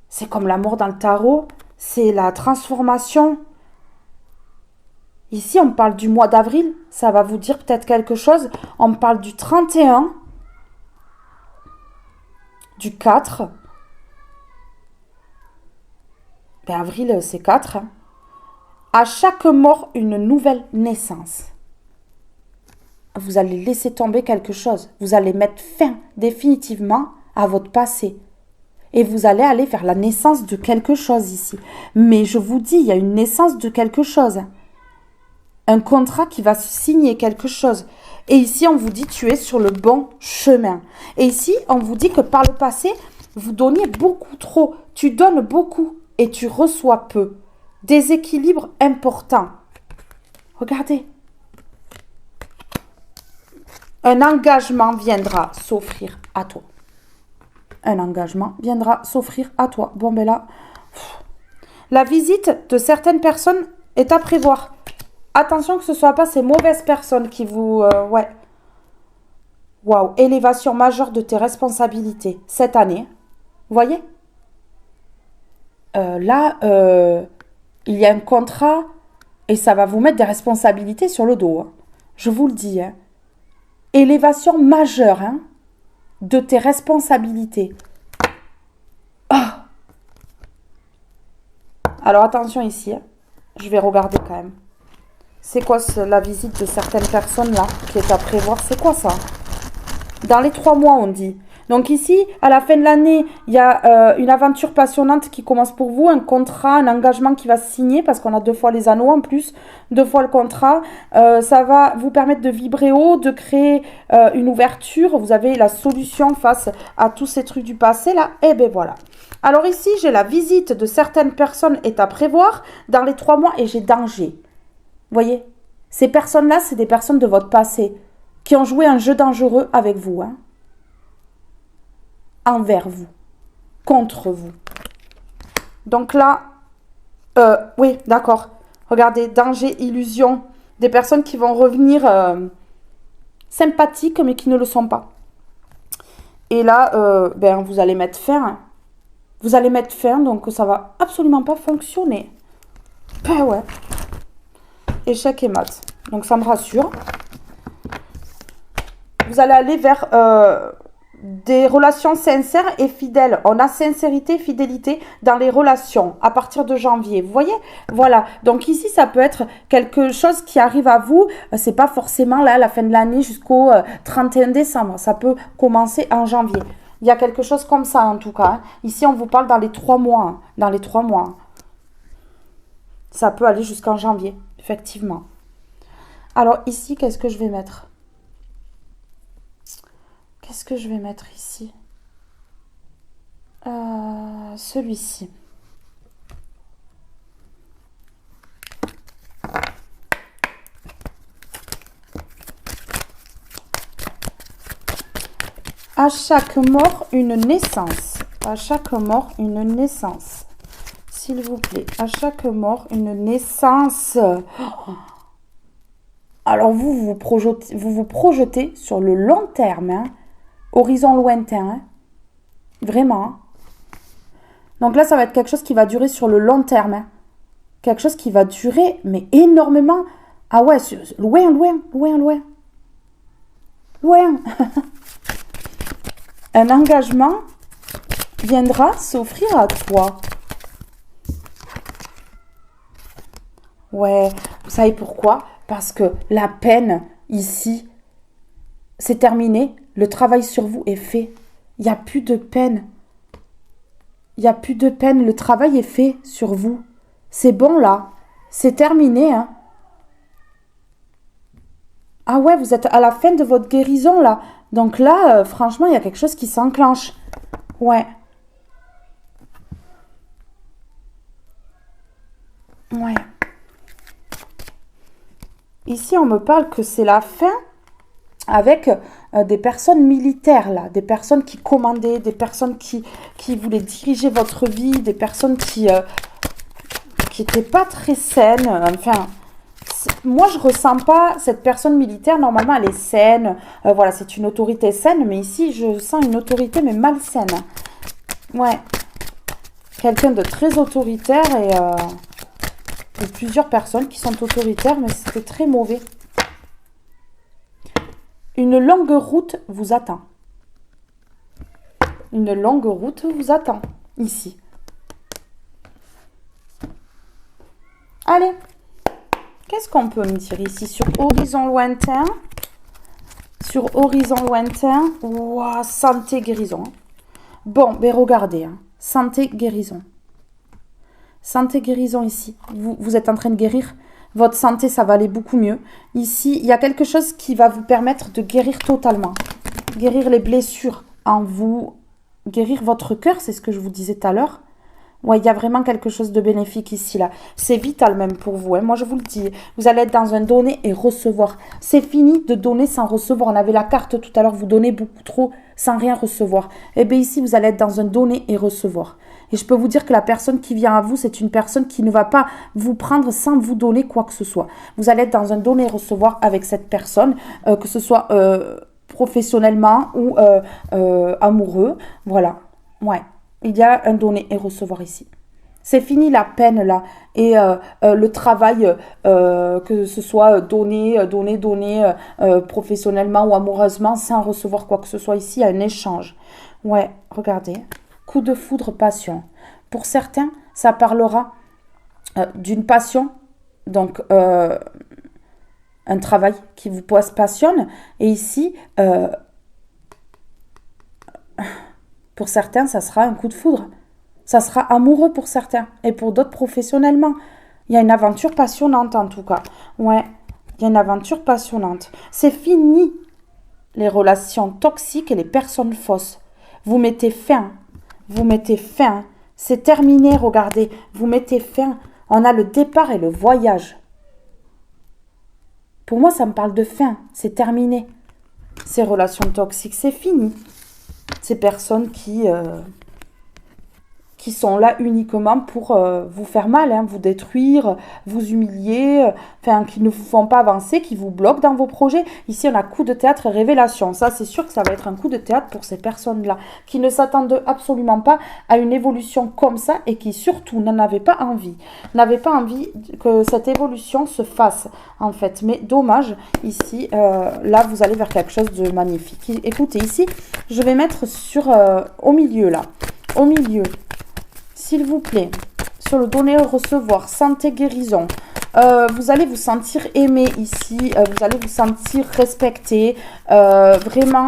C'est comme l'amour dans le tarot, c'est la transformation. Ici, on parle du mois d'avril, ça va vous dire peut-être quelque chose. On parle du 31. Du 4. Ben, avril, c'est 4. À chaque mort, une nouvelle naissance. Vous allez laisser tomber quelque chose. Vous allez mettre fin définitivement à votre passé. Et vous allez aller vers la naissance de quelque chose ici. Mais je vous dis, il y a une naissance de quelque chose. Un contrat qui va signer quelque chose. Et ici, on vous dit, tu es sur le bon chemin. Et ici, on vous dit que par le passé, vous donniez beaucoup trop. Tu donnes beaucoup et tu reçois peu. Déséquilibre important. Regardez. Un engagement viendra s'offrir à toi. Un engagement viendra s'offrir à toi. Bon, ben là, la visite de certaines personnes est à prévoir. Attention que ce ne soit pas ces mauvaises personnes qui vous... ouais. Waouh, élévation majeure de tes responsabilités cette année. Vous voyez? Là, il y a un contrat et ça va vous mettre des responsabilités sur le dos. Hein. Je vous le dis. Hein. Élévation majeure de tes responsabilités. Oh. Alors attention ici. Hein. Je vais regarder quand même. C'est quoi la visite de certaines personnes là qui est à prévoir? C'est quoi ça? Dans les 3 mois, on dit. Donc ici, à la fin de l'année, il y a une aventure passionnante qui commence pour vous, un contrat, un engagement qui va se signer, parce qu'on a 2 fois les anneaux en plus, 2 fois le contrat. Ça va vous permettre de vibrer haut, de créer une ouverture. Vous avez la solution face à tous ces trucs du passé là. Et ben voilà. Alors ici, j'ai la visite de certaines personnes est à prévoir dans les 3 mois et j'ai danger. Vous voyez? Ces personnes-là, c'est des personnes de votre passé qui ont joué un jeu dangereux avec vous, hein, envers vous, contre vous. Donc là, oui, d'accord. Regardez, danger, illusion, des personnes qui vont revenir sympathiques mais qui ne le sont pas. Et là, ben, vous allez mettre fin. Hein. Vous allez mettre fin, donc ça va absolument pas fonctionner. Ben ouais. Échec et mat. Donc ça me rassure. Vous allez aller vers des relations sincères et fidèles. On a sincérité et fidélité dans les relations à partir de janvier. Vous voyez? Voilà. Donc ici, ça peut être quelque chose qui arrive à vous. C'est pas forcément là, à la fin de l'année jusqu'au 31 décembre. Ça peut commencer en janvier. Il y a quelque chose comme ça en tout cas. Hein. Ici, on vous parle dans les 3 mois. Hein. Dans les 3 mois. Ça peut aller jusqu'en janvier, effectivement. Alors ici, qu'est-ce que je vais mettre? Qu'est-ce que je vais mettre ici? Celui-ci. À chaque mort, une naissance. À chaque mort, une naissance. S'il vous plaît. À chaque mort, une naissance. Alors vous vous projetez sur le long terme. Hein. Horizon lointain. Hein. Vraiment. Hein. Donc là, ça va être quelque chose qui va durer sur le long terme. Hein. Quelque chose qui va durer, mais énormément. Ah ouais, loin, loin, loin, loin. Loin. Un engagement viendra s'offrir à toi. Ouais, vous savez pourquoi? Parce que la peine, ici, c'est terminé. Le travail sur vous est fait. Il n'y a plus de peine. Il n'y a plus de peine. Le travail est fait sur vous. C'est bon, là. C'est terminé, hein. Ah ouais, vous êtes à la fin de votre guérison, là. Donc là, franchement, il y a quelque chose qui s'enclenche. Ouais. Ouais. Ici, on me parle que c'est la fin avec des personnes militaires, là. Des personnes qui commandaient, des personnes qui voulaient diriger votre vie, des personnes qui n'étaient pas très saines. Enfin, moi, je ressens pas cette personne militaire. Normalement, elle est saine. Voilà, c'est une autorité saine. Mais ici, je sens une autorité, mais malsaine. Ouais. Quelqu'un de très autoritaire et plusieurs personnes qui sont autoritaires, mais c'était très mauvais. Une longue route vous attend. Une longue route vous attend, ici. Allez. Qu'est-ce qu'on peut me dire ici sur horizon lointain? Sur horizon lointain, ouah, santé, guérison. Bon, ben regardez, hein. Santé, guérison. Santé, guérison ici. Vous êtes en train de guérir. Votre santé, ça va aller beaucoup mieux. Ici, il y a quelque chose qui va vous permettre de guérir totalement. Guérir les blessures en vous. Guérir votre cœur, c'est ce que je vous disais tout à l'heure. Ouais, il y a vraiment quelque chose de bénéfique ici, là. C'est vital même pour vous. Hein. Moi, je vous le dis. Vous allez être dans un donner et recevoir. C'est fini de donner sans recevoir. On avait la carte tout à l'heure. Vous donnez beaucoup trop sans rien recevoir. Eh bien, ici, vous allez être dans un donner et recevoir. Et je peux vous dire que la personne qui vient à vous, c'est une personne qui ne va pas vous prendre sans vous donner quoi que ce soit. Vous allez être dans un donner et recevoir avec cette personne, que ce soit professionnellement ou amoureux. Voilà. Ouais. Il y a un donner et recevoir ici. C'est fini la peine là. Et le travail, que ce soit donner professionnellement ou amoureusement sans recevoir quoi que ce soit ici, il y a un échange. Ouais, regardez. Coup de foudre, passion. Pour certains, ça parlera d'une passion Donc, un travail qui vous passionne. Et ici, pour certains, ça sera un coup de foudre. Ça sera amoureux pour certains. Et pour d'autres, professionnellement. Il y a une aventure passionnante, en tout cas. Ouais, il y a une aventure passionnante. C'est fini, les relations toxiques et les personnes fausses. Vous mettez fin. Vous mettez fin. C'est terminé, regardez. Vous mettez fin. On a le départ et le voyage. Pour moi, ça me parle de fin. C'est terminé. Ces relations toxiques, c'est fini. Ces personnes qui sont là uniquement pour vous faire mal, hein, vous détruire, vous humilier, enfin, qui ne vous font pas avancer, qui vous bloquent dans vos projets. Ici, on a coup de théâtre et révélation. Ça, c'est sûr que ça va être un coup de théâtre pour ces personnes-là, qui ne s'attendent absolument pas à une évolution comme ça et qui, surtout, n'en avaient pas envie. N'avaient pas envie que cette évolution se fasse, en fait. Mais dommage, ici, là, vous allez vers quelque chose de magnifique. Écoutez, ici, je vais mettre au milieu, là. Au milieu. S'il vous plaît, sur le donner et recevoir, santé, guérison, vous allez vous sentir aimé ici, vous allez vous sentir respecté, vraiment,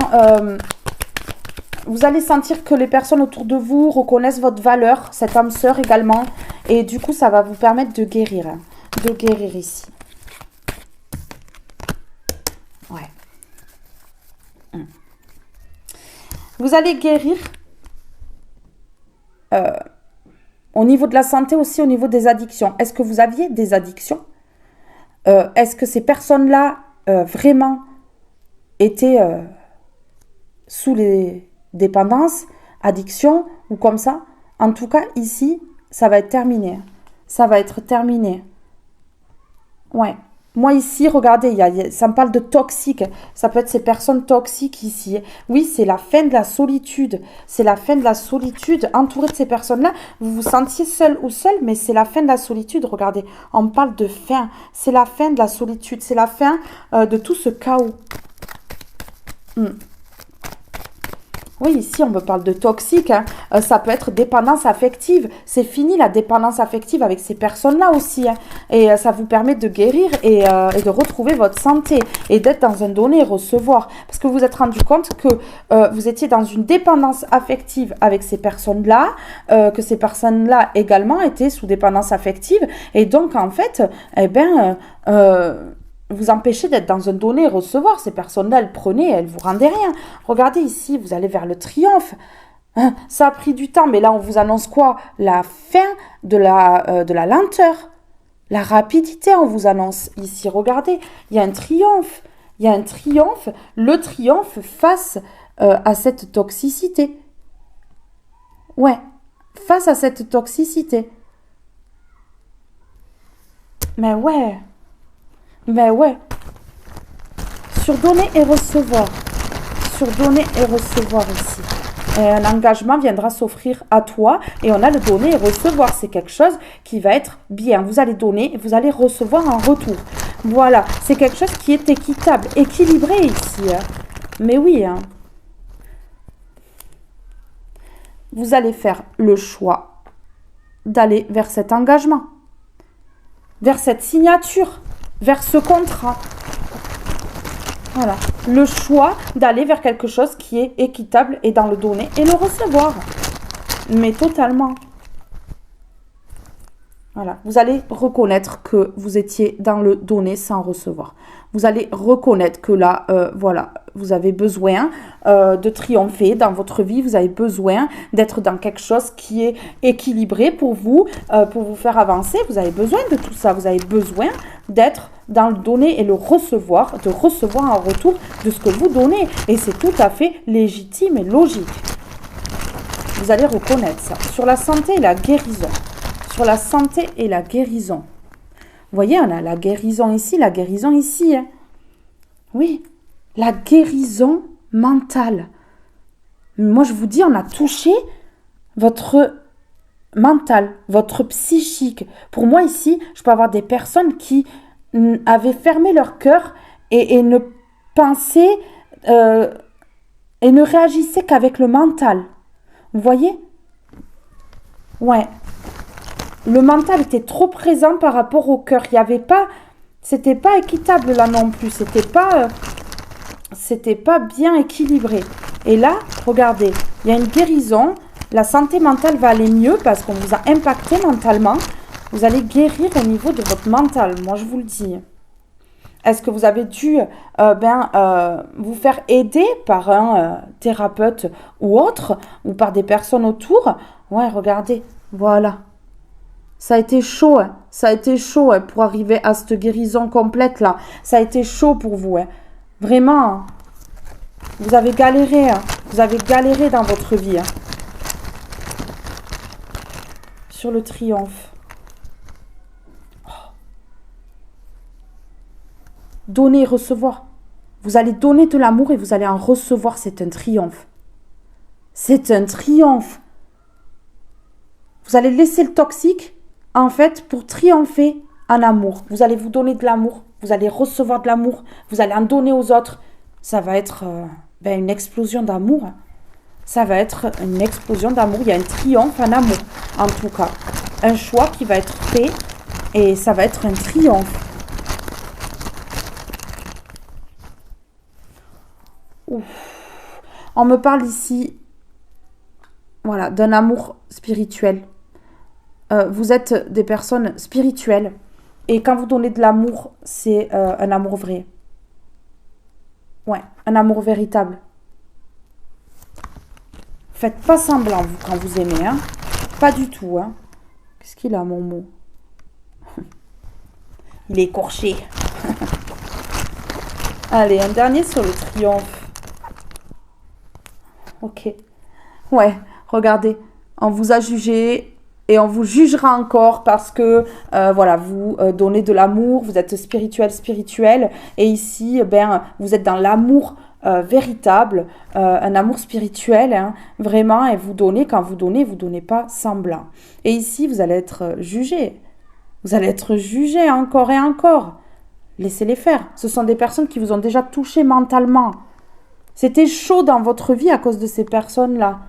vous allez sentir que les personnes autour de vous reconnaissent votre valeur, cette âme sœur également, et du coup, ça va vous permettre de guérir ici. Ouais. Vous allez guérir au niveau de la santé aussi, au niveau des addictions. Est-ce que vous aviez des addictions? Est-ce que ces personnes-là vraiment étaient sous les dépendances, addictions ou comme ça? En tout cas, ici, ça va être terminé. Ça va être terminé. Ouais. Moi ici, regardez, ça me parle de toxique. Ça peut être ces personnes toxiques ici. Oui, c'est la fin de la solitude. C'est la fin de la solitude. Entouré de ces personnes-là, vous vous sentiez seul ou seul, mais c'est la fin de la solitude. Regardez, on me parle de fin. C'est la fin de la solitude. C'est la fin de tout ce chaos. Oui, ici, on me parle de toxique. Hein. Ça peut être dépendance affective. C'est fini la dépendance affective avec ces personnes-là aussi. Hein. Et ça vous permet de guérir et de retrouver votre santé et d'être dans un donner et recevoir. Parce que vous vous êtes rendu compte que vous étiez dans une dépendance affective avec ces personnes-là, que ces personnes-là également étaient sous dépendance affective. Et donc, en fait, vous empêchez d'être dans un donner et recevoir. Ces personnes-là, elles prenaient, elles vous rendaient rien. Regardez ici, vous allez vers le triomphe. Hein, ça a pris du temps, mais là, on vous annonce quoi? La fin de la lenteur. La rapidité, on vous annonce ici. Regardez, il y a un triomphe. Il y a un triomphe. Le triomphe face à cette toxicité. Ouais, face à cette toxicité. Mais ouais. Ben ouais, sur donner et recevoir, ici. Et un engagement viendra s'offrir à toi et on a le donner et recevoir. C'est quelque chose qui va être bien. Vous allez donner et vous allez recevoir en retour. Voilà, c'est quelque chose qui est équitable, équilibré ici. Hein. Mais oui, hein. Vous allez faire le choix d'aller vers cet engagement, vers cette signature. Vers ce contrat. Voilà. Le choix d'aller vers quelque chose qui est équitable et dans le donner et le recevoir. Mais totalement. Voilà. Vous allez reconnaître que vous étiez dans le donner sans recevoir. Vous allez reconnaître que là, voilà, vous avez besoin de triompher dans votre vie. Vous avez besoin d'être dans quelque chose qui est équilibré pour vous faire avancer. Vous avez besoin de tout ça. Vous avez besoin d'être dans le donner et le recevoir, de recevoir en retour de ce que vous donnez. Et c'est tout à fait légitime et logique. Vous allez reconnaître ça. Sur la santé et la guérison. Sur la santé et la guérison. Vous voyez, on a la guérison ici, la guérison ici. Hein. Oui, la guérison mentale. Moi, je vous dis, on a touché votre mental, votre psychique. Pour moi, ici, je peux avoir des personnes qui avaient fermé leur cœur et ne pensaient et ne réagissaient qu'avec le mental. Vous voyez? Ouais. le mental était trop présent par rapport au cœur. Il y avait pas, c'était pas équitable là non plus. C'était pas bien équilibré. Et là, regardez, il y a une guérison. La santé mentale va aller mieux parce qu'on vous a impacté mentalement. Vous allez guérir au niveau de votre mental, moi je vous le dis. Est-ce que vous avez dû vous faire aider par un thérapeute ou autre, ou par des personnes autour? Ouais, regardez, voilà. Ça a été chaud, hein. Ça a été chaud hein, pour arriver à cette guérison complète là. Ça a été chaud pour vous, hein. Vraiment. Hein. Vous avez galéré, hein. Vous avez galéré dans votre vie. Hein. Sur le triomphe. Oh. Donner et recevoir. Vous allez donner de l'amour et vous allez en recevoir. C'est un triomphe. C'est un triomphe. Vous allez laisser le toxique, en fait, pour triompher en amour. Vous allez vous donner de l'amour. Vous allez recevoir de l'amour. Vous allez en donner aux autres. Ça va être une explosion d'amour. Ça va être une explosion d'amour. Il y a un triomphe en amour, en tout cas. Un choix qui va être fait et ça va être un triomphe. Ouf. On me parle ici, voilà, d'un amour spirituel. Vous êtes des personnes spirituelles et quand vous donnez de l'amour, c'est un amour vrai. Ouais, un amour véritable. Faites pas semblant, vous, quand vous aimez, hein. Pas du tout, hein. Qu'est-ce qu'il a, mon mot? Il est écorché. Allez, un dernier sur le triomphe. Ok. Ouais, regardez. On vous a jugé et on vous jugera encore parce que, vous donnez de l'amour, vous êtes spirituel. Et ici, vous êtes dans l'amour véritable, un amour spirituel, hein, vraiment, et vous donnez vous donnez pas semblant. Et ici, vous allez être jugé. Vous allez être jugé encore et encore. Laissez-les faire. Ce sont des personnes qui vous ont déjà touché mentalement. C'était chaud dans votre vie à cause de ces personnes-là.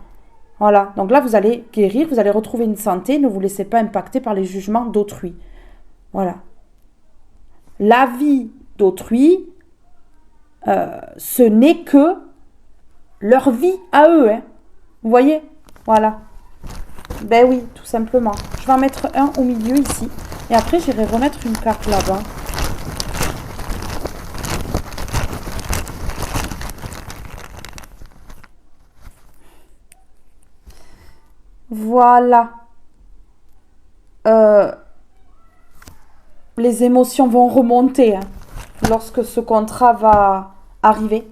Voilà. Donc là, vous allez guérir, vous allez retrouver une santé. Ne vous laissez pas impacter par les jugements d'autrui. Voilà. La vie d'autrui, ce n'est que leur vie à eux. Hein. Vous voyez? Voilà. Ben oui, tout simplement. Je vais en mettre un au milieu ici. Et après, j'irai remettre une carte là-bas. Voilà. Les émotions vont remonter hein, lorsque ce contrat va arriver.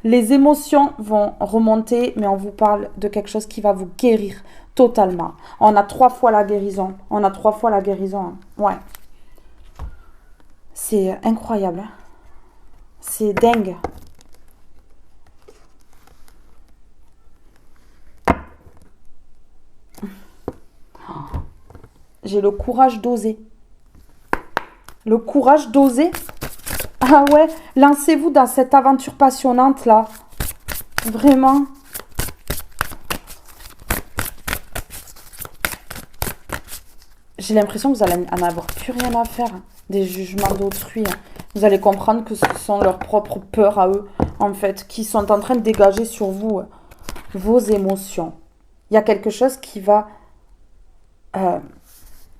Les émotions vont remonter, mais on vous parle de quelque chose qui va vous guérir totalement. On a 3 fois la guérison. On a 3 fois la guérison. Hein. Ouais. C'est incroyable. Hein. C'est dingue. J'ai le courage d'oser. Le courage d'oser. Ah ouais, lancez-vous dans cette aventure passionnante là. Vraiment. J'ai l'impression que vous allez en avoir plus rien à faire. Hein, des jugements d'autrui. Hein. Vous allez comprendre que ce sont leurs propres peurs à eux, en fait, qui sont en train de dégager sur vous vos émotions. Il y a quelque chose qui va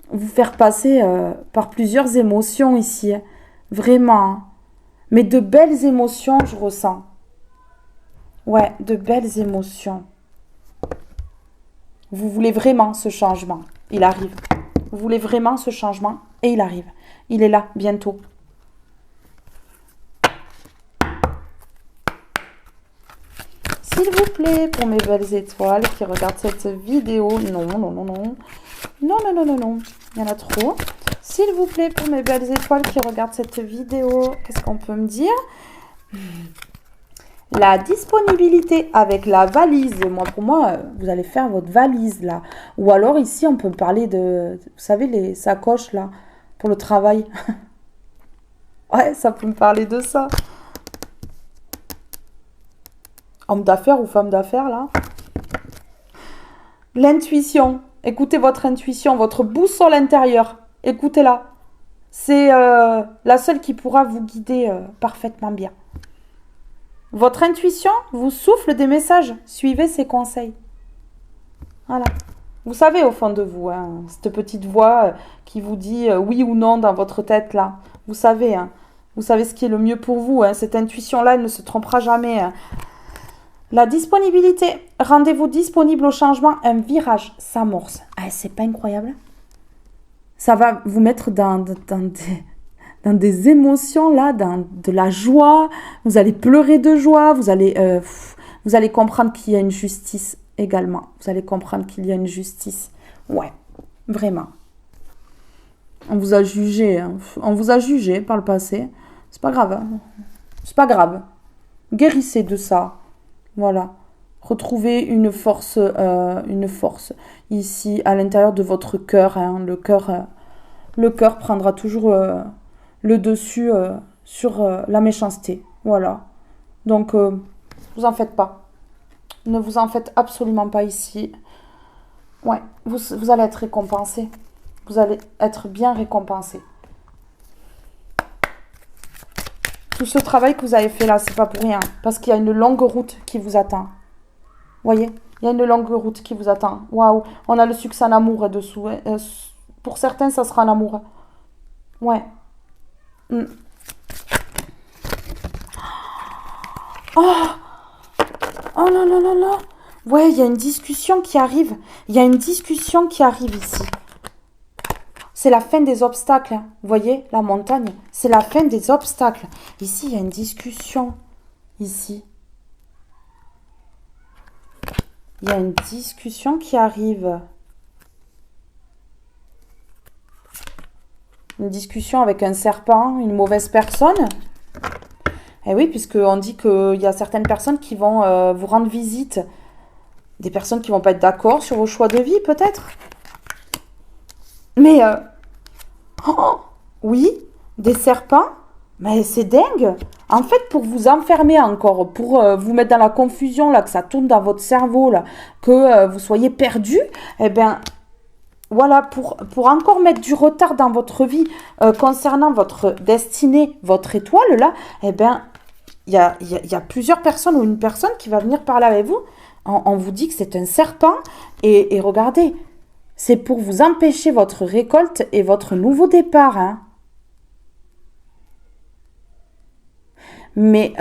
vous faire passer par plusieurs émotions ici. Hein. Vraiment. Hein. Mais de belles émotions, je ressens. Ouais, de belles émotions. Vous voulez vraiment ce changement. Il arrive. Vous voulez vraiment ce changement et il arrive. Il est là, bientôt. S'il vous plaît, pour mes belles étoiles qui regardent cette vidéo. Non. Non. Il y en a trop. S'il vous plaît, pour mes belles étoiles qui regardent cette vidéo, qu'est-ce qu'on peut me dire? La disponibilité avec la valise. Pour moi, vous allez faire votre valise là. Ou alors ici, on peut parler de, vous savez, les sacoches là, pour le travail. Ouais, ça peut me parler de ça. Homme d'affaires ou femme d'affaires là. L'intuition. Écoutez votre intuition, votre boussole intérieure. Écoutez-la. C'est la seule qui pourra vous guider parfaitement bien. Votre intuition vous souffle des messages. Suivez ses conseils. Voilà. Vous savez au fond de vous, hein, cette petite voix qui vous dit oui ou non dans votre tête là. Vous savez, hein, vous savez ce qui est le mieux pour vous. Hein, cette intuition-là, elle ne se trompera jamais. Hein. La disponibilité. Rendez-vous disponible au changement. Un virage s'amorce. Ah, c'est pas incroyable? Ça va vous mettre dans des émotions là, dans de la joie. Vous allez pleurer de joie. Vous allez comprendre qu'il y a une justice également. Vous allez comprendre qu'il y a une justice. Ouais, vraiment. On vous a jugé. Hein. On vous a jugé par le passé. C'est pas grave. Hein. C'est pas grave. Guérissez de ça. Voilà. Retrouvez une force ici à l'intérieur de votre cœur. Hein. Le cœur prendra toujours le dessus sur la méchanceté. Voilà. Donc, vous en faites pas. Ne vous en faites absolument pas ici. Ouais, vous allez être récompensé. Vous allez être bien récompensé. Tout ce travail que vous avez fait là, c'est pas pour rien. Parce qu'il y a une longue route qui vous attend. Voyez, il y a une longue route qui vous attend. Waouh, on a le succès en amour dessous. Pour certains, ça sera en amour. Ouais. Mm. Oh! Oh là là là là. Ouais, il y a une discussion qui arrive. Il y a une discussion qui arrive ici. C'est la fin des obstacles. Vous voyez, la montagne, c'est la fin des obstacles. Ici, il y a une discussion. Ici. Il y a une discussion qui arrive. Une discussion avec un serpent, une mauvaise personne. Eh oui, puisqu'on dit qu'il y a certaines personnes qui vont vous rendre visite. Des personnes qui vont pas être d'accord sur vos choix de vie, peut-être. Mais, oh, oui, des serpents. Mais c'est dingue. En fait, pour vous enfermer encore, pour vous mettre dans la confusion, là, que ça tourne dans votre cerveau, là, que vous soyez perdu, eh bien, voilà, pour encore mettre du retard dans votre vie concernant votre destinée, votre étoile, là, eh bien, il y a plusieurs personnes ou une personne qui va venir parler avec vous. On vous dit que c'est un serpent. Et regardez, c'est pour vous empêcher votre récolte et votre nouveau départ. Hein. Mais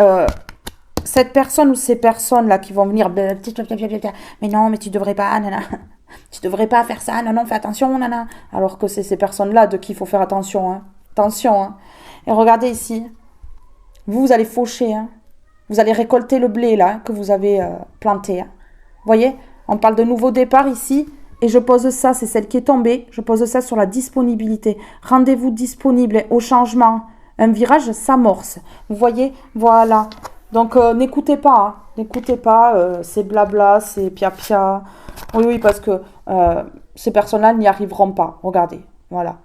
cette personne ou ces personnes-là qui vont venir... Mais non, mais tu devrais pas, nana. Tu devrais pas faire ça, non, fais attention, nana. Alors que c'est ces personnes-là de qui il faut faire attention. Hein. Attention. Hein. Et regardez ici. Vous allez faucher. Hein. Vous allez récolter le blé là que vous avez planté. Hein. Vous voyez, on parle de nouveau départ ici. Et je pose ça, c'est celle qui est tombée. Je pose ça sur la disponibilité. Rendez-vous disponible au changement. Un virage s'amorce. Vous voyez, voilà. Donc, n'écoutez pas. Hein. N'écoutez pas. C'est blabla, c'est pia-pia. Oui, parce que ces personnes-là n'y arriveront pas. Regardez, voilà.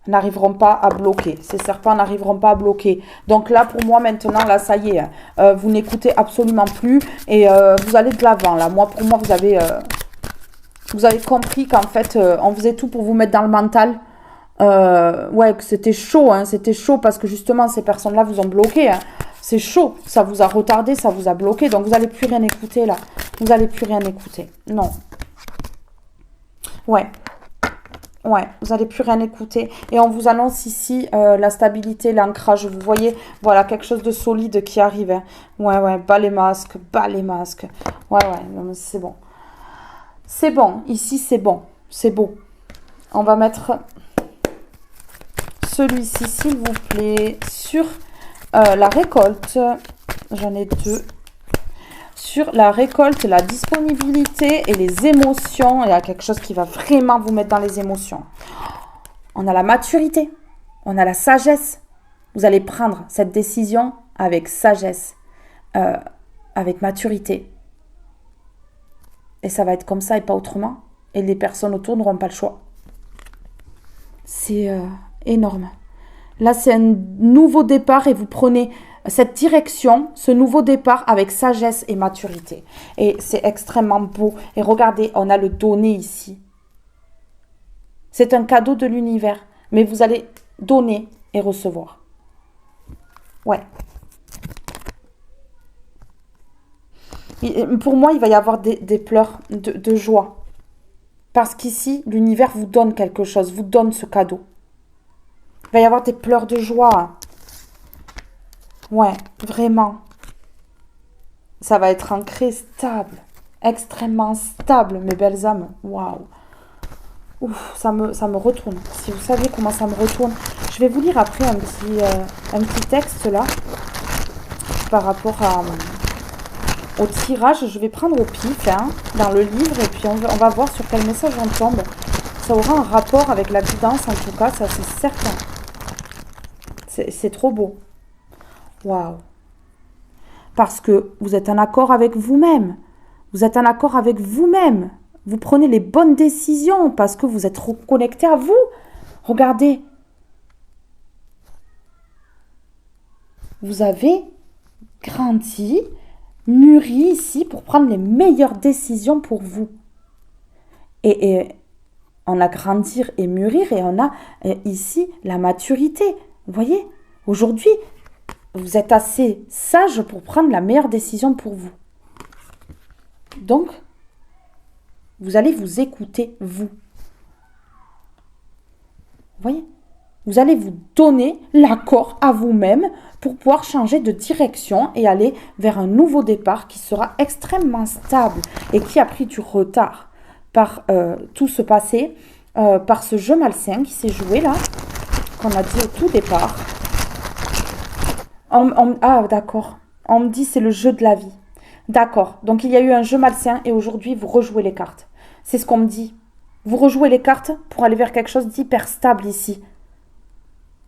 N'arriveront pas à bloquer. Ces serpents n'arriveront pas à bloquer. Donc là, pour moi, maintenant, là, ça y est. Vous n'écoutez absolument plus. Et vous allez de l'avant. Là, moi, pour moi, vous avez compris qu'en fait, on faisait tout pour vous mettre dans le mental. Ouais, que c'était chaud. Hein, c'était chaud parce que justement, ces personnes-là vous ont bloqué. Hein. C'est chaud. Ça vous a retardé, ça vous a bloqué. Donc, vous n'allez plus rien écouter, là. Vous n'allez plus rien écouter. Non. Ouais. Ouais, vous n'allez plus rien écouter. Et on vous annonce ici la stabilité, l'ancrage. Vous voyez, voilà, quelque chose de solide qui arrive. Hein. Ouais, bas les masques, bas les masques. Ouais, c'est bon. C'est bon, ici c'est bon. C'est beau. On va mettre celui-ci, s'il vous plaît, sur la récolte. J'en ai deux. Sur la récolte, la disponibilité et les émotions. Il y a quelque chose qui va vraiment vous mettre dans les émotions. On a la maturité. On a la sagesse. Vous allez prendre cette décision avec sagesse, avec maturité. Et ça va être comme ça et pas autrement. Et les personnes autour n'auront pas le choix. C'est énorme. Là, c'est un nouveau départ et vous prenez cette direction, ce nouveau départ avec sagesse et maturité. Et c'est extrêmement beau. Et regardez, on a le donné ici. C'est un cadeau de l'univers. Mais vous allez donner et recevoir. Ouais. Pour moi, il va y avoir des pleurs de joie. Parce qu'ici, l'univers vous donne quelque chose, vous donne ce cadeau. Il va y avoir des pleurs de joie. Ouais, vraiment. Ça va être ancré, stable. Extrêmement stable, mes belles âmes. Waouh. Ouf, ça me retourne. Si vous saviez comment ça me retourne. Je vais vous lire après un petit texte là. Par rapport au tirage. Je vais prendre au pif dans le livre. Et puis on va voir sur quel message on tombe. Ça aura un rapport avec la guidance en tout cas. Ça c'est certain. C'est trop beau. Waouh. Parce que vous êtes en accord avec vous-même. Vous êtes en accord avec vous-même. Vous prenez les bonnes décisions parce que vous êtes reconnecté à vous. Regardez. Vous avez grandi, mûri ici pour prendre les meilleures décisions pour vous. Et on a grandir et mûrir et on a ici la maturité. Vous voyez, aujourd'hui, vous êtes assez sage pour prendre la meilleure décision pour vous. Donc, vous allez vous écouter, vous. Vous voyez? Vous allez vous donner l'accord à vous-même pour pouvoir changer de direction et aller vers un nouveau départ qui sera extrêmement stable et qui a pris du retard par tout ce passé, par ce jeu malsain qui s'est joué là, qu'on a dit au tout départ. Ah, d'accord. On me dit c'est le jeu de la vie. D'accord. Donc, il y a eu un jeu malsain et aujourd'hui, vous rejouez les cartes. C'est ce qu'on me dit. Vous rejouez les cartes pour aller vers quelque chose d'hyper stable ici.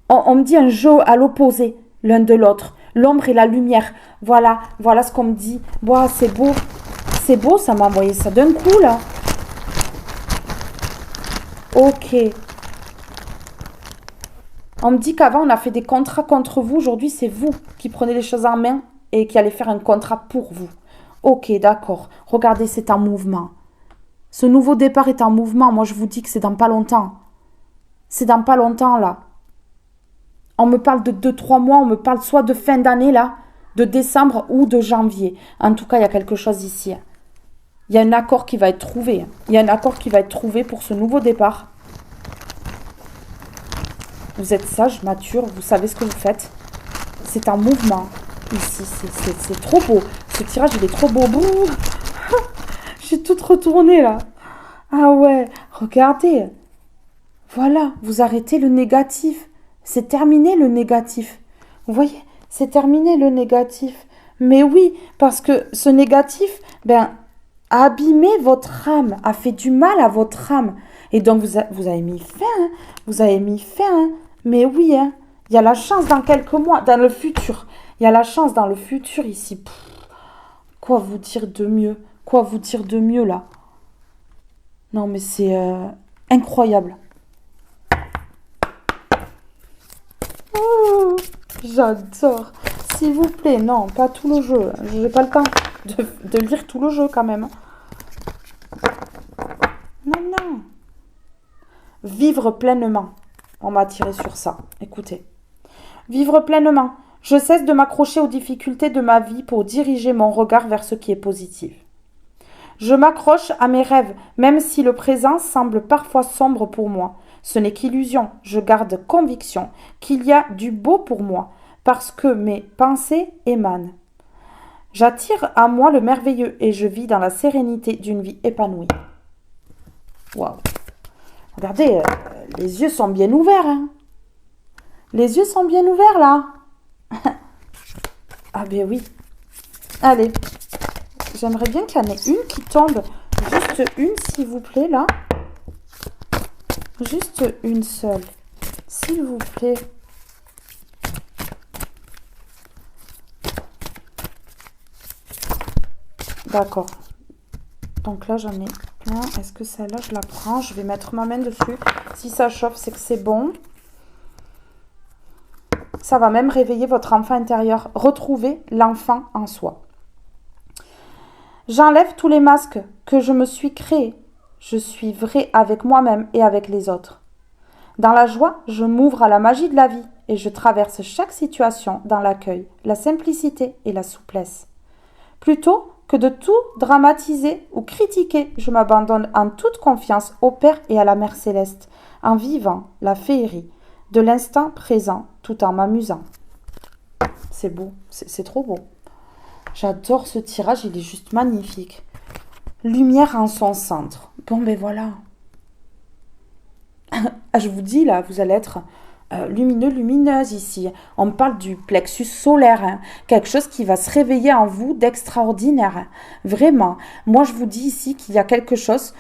On me dit un jeu à l'opposé, l'un de l'autre. L'ombre et la lumière. Voilà ce qu'on me dit. Wow, c'est beau. C'est beau, ça m'a envoyé ça d'un coup, là. Ok. On me dit qu'avant, on a fait des contrats contre vous. Aujourd'hui, c'est vous qui prenez les choses en main et qui allez faire un contrat pour vous. Ok, d'accord. Regardez, c'est en mouvement. Ce nouveau départ est en mouvement. Moi, je vous dis que c'est dans pas longtemps. C'est dans pas longtemps, là. On me parle de 2-3 mois. On me parle soit de fin d'année, là, de décembre ou de janvier. En tout cas, il y a quelque chose ici. Il y a un accord qui va être trouvé. Il y a un accord qui va être trouvé pour ce nouveau départ. Vous êtes sage, mature, vous savez ce que vous faites. C'est en mouvement. Ici, c'est trop beau. Ce tirage, il est trop beau. J'ai tout retourné, là. Ah ouais, regardez. Voilà, vous arrêtez le négatif. C'est terminé, le négatif. Vous voyez, c'est terminé, le négatif. Mais oui, parce que ce négatif, a abîmé votre âme, a fait du mal à votre âme. Et donc, vous avez mis fin. Vous avez mis fin. Mais oui, il y a la chance dans quelques mois, dans le futur. Il y a la chance dans le futur ici. Quoi vous dire de mieux? Quoi vous dire de mieux là? Non mais c'est incroyable. Oh, j'adore. S'il vous plaît, non, pas tout le jeu. Je n'ai pas le temps de lire tout le jeu quand même. Non. Vivre pleinement. On m'a tiré sur ça. Écoutez. Vivre pleinement. Je cesse de m'accrocher aux difficultés de ma vie pour diriger mon regard vers ce qui est positif. Je m'accroche à mes rêves, même si le présent semble parfois sombre pour moi. Ce n'est qu'illusion. Je garde conviction qu'il y a du beau pour moi, parce que mes pensées émanent. J'attire à moi le merveilleux et je vis dans la sérénité d'une vie épanouie. Waouh! Regardez, les yeux sont bien ouverts. Les yeux sont bien ouverts là. Ah ben oui. Allez. J'aimerais bien qu'il y en ait une qui tombe. Juste une, s'il vous plaît, là. Juste une seule. S'il vous plaît. D'accord. Donc là, j'en ai plein. Est-ce que celle-là, je la prends? Je vais mettre ma main dessus. Si ça chauffe, c'est que c'est bon. Ça va même réveiller votre enfant intérieur. Retrouvez l'enfant en soi. J'enlève tous les masques que je me suis créés je suis vrai avec moi-même et avec les autres. Dans la joie, je m'ouvre à la magie de la vie et je traverse chaque situation dans l'accueil, la simplicité et la souplesse. Plutôt que de tout dramatiser ou critiquer, je m'abandonne en toute confiance au Père et à la Mère céleste, en vivant la féerie de l'instant présent tout en m'amusant. C'est beau, c'est trop beau. J'adore ce tirage, il est juste magnifique. Lumière en son centre. Bon ben voilà. Je vous dis là, vous allez être lumineux, lumineuse ici. On me parle du plexus solaire, hein. Quelque chose qui va se réveiller en vous d'extraordinaire. Hein. Vraiment. Moi, je vous dis ici qu'il y a quelque chose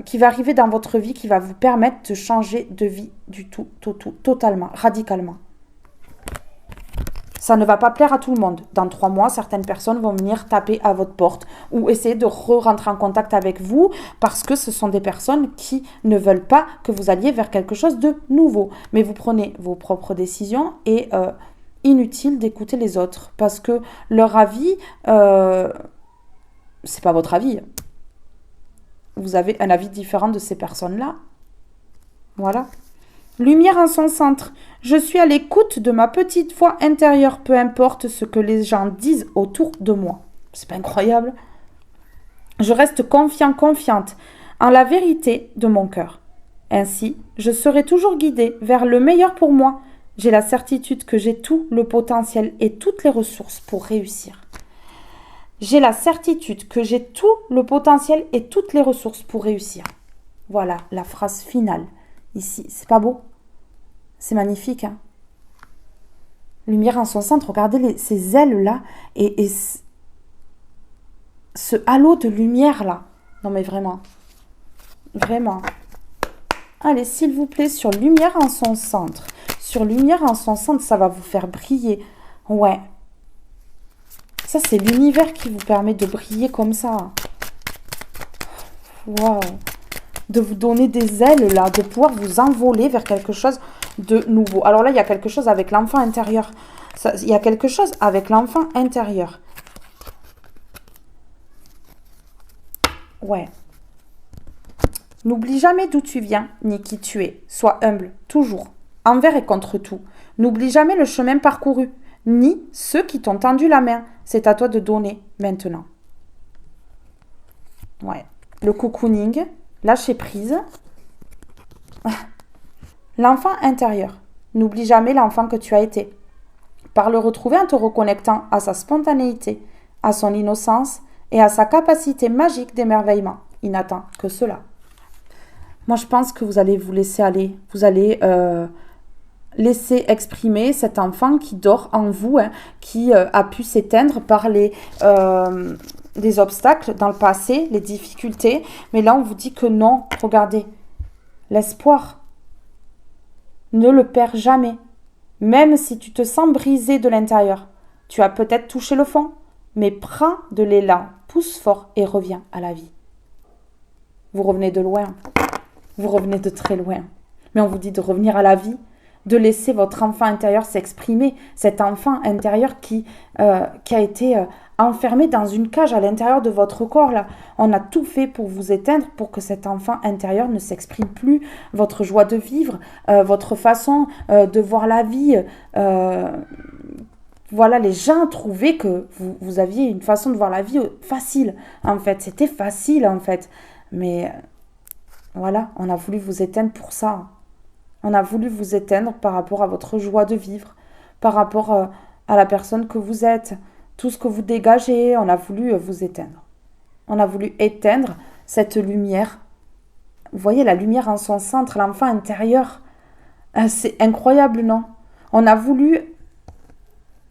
qui va arriver dans votre vie qui va vous permettre de changer de vie du tout, totalement, radicalement. Ça ne va pas plaire à tout le monde. Dans 3 mois, certaines personnes vont venir taper à votre porte ou essayer de rentrer en contact avec vous parce que ce sont des personnes qui ne veulent pas que vous alliez vers quelque chose de nouveau. Mais vous prenez vos propres décisions et inutile d'écouter les autres parce que leur avis, c'est pas votre avis. Vous avez un avis différent de ces personnes-là. Voilà. Lumière en son centre. Je suis à l'écoute de ma petite voix intérieure, peu importe ce que les gens disent autour de moi. C'est pas incroyable? Je reste confiant, confiante en la vérité de mon cœur. Ainsi, je serai toujours guidée vers le meilleur pour moi. J'ai la certitude que j'ai tout le potentiel et toutes les ressources pour réussir. J'ai la certitude que j'ai tout le potentiel et toutes les ressources pour réussir. Voilà la phrase finale. Ici, c'est pas beau? C'est magnifique. Hein, lumière en son centre, regardez ces ailes-là et ce halo de lumière-là. Non mais vraiment. Vraiment. Allez, s'il vous plaît, sur lumière en son centre. Sur lumière en son centre, ça va vous faire briller. Ouais. Ça, c'est l'univers qui vous permet de briller comme ça. Waouh. De vous donner des ailes là, de pouvoir vous envoler vers quelque chose de nouveau. Alors là, il y a quelque chose avec l'enfant intérieur. Il y a quelque chose avec l'enfant intérieur. Ouais. N'oublie jamais d'où tu viens, ni qui tu es. Sois humble, toujours, envers et contre tout. N'oublie jamais le chemin parcouru, ni ceux qui t'ont tendu la main. C'est à toi de donner maintenant. Ouais. Le cocooning. Lâcher prise. L'enfant intérieur. N'oublie jamais l'enfant que tu as été. Par le retrouver en te reconnectant à sa spontanéité, à son innocence et à sa capacité magique d'émerveillement. Il n'attend que cela. Moi, je pense que vous allez vous laisser aller. Vous allez laisser exprimer cet enfant qui dort en vous, hein, qui a pu s'éteindre par des obstacles dans le passé, les difficultés. Mais là, on vous dit que non, regardez, l'espoir, ne le perds jamais. Même si tu te sens brisé de l'intérieur, tu as peut-être touché le fond, mais prends de l'élan, pousse fort et reviens à la vie. Vous revenez de loin, vous revenez de très loin. Mais on vous dit de revenir à la vie, de laisser votre enfant intérieur s'exprimer, cet enfant intérieur qui a été enfermé dans une cage à l'intérieur de votre corps. Là. On a tout fait pour vous éteindre, pour que cet enfant intérieur ne s'exprime plus, votre joie de vivre, votre façon de voir la vie. Voilà, les gens trouvaient que vous aviez une façon de voir la vie facile, en fait. C'était facile, en fait. Mais voilà, on a voulu vous éteindre pour ça. On a voulu vous éteindre par rapport à votre joie de vivre, par rapport à la personne que vous êtes, tout ce que vous dégagez, on a voulu vous éteindre. On a voulu éteindre cette lumière. Vous voyez la lumière en son centre, l'enfant intérieur. C'est incroyable, non? On a voulu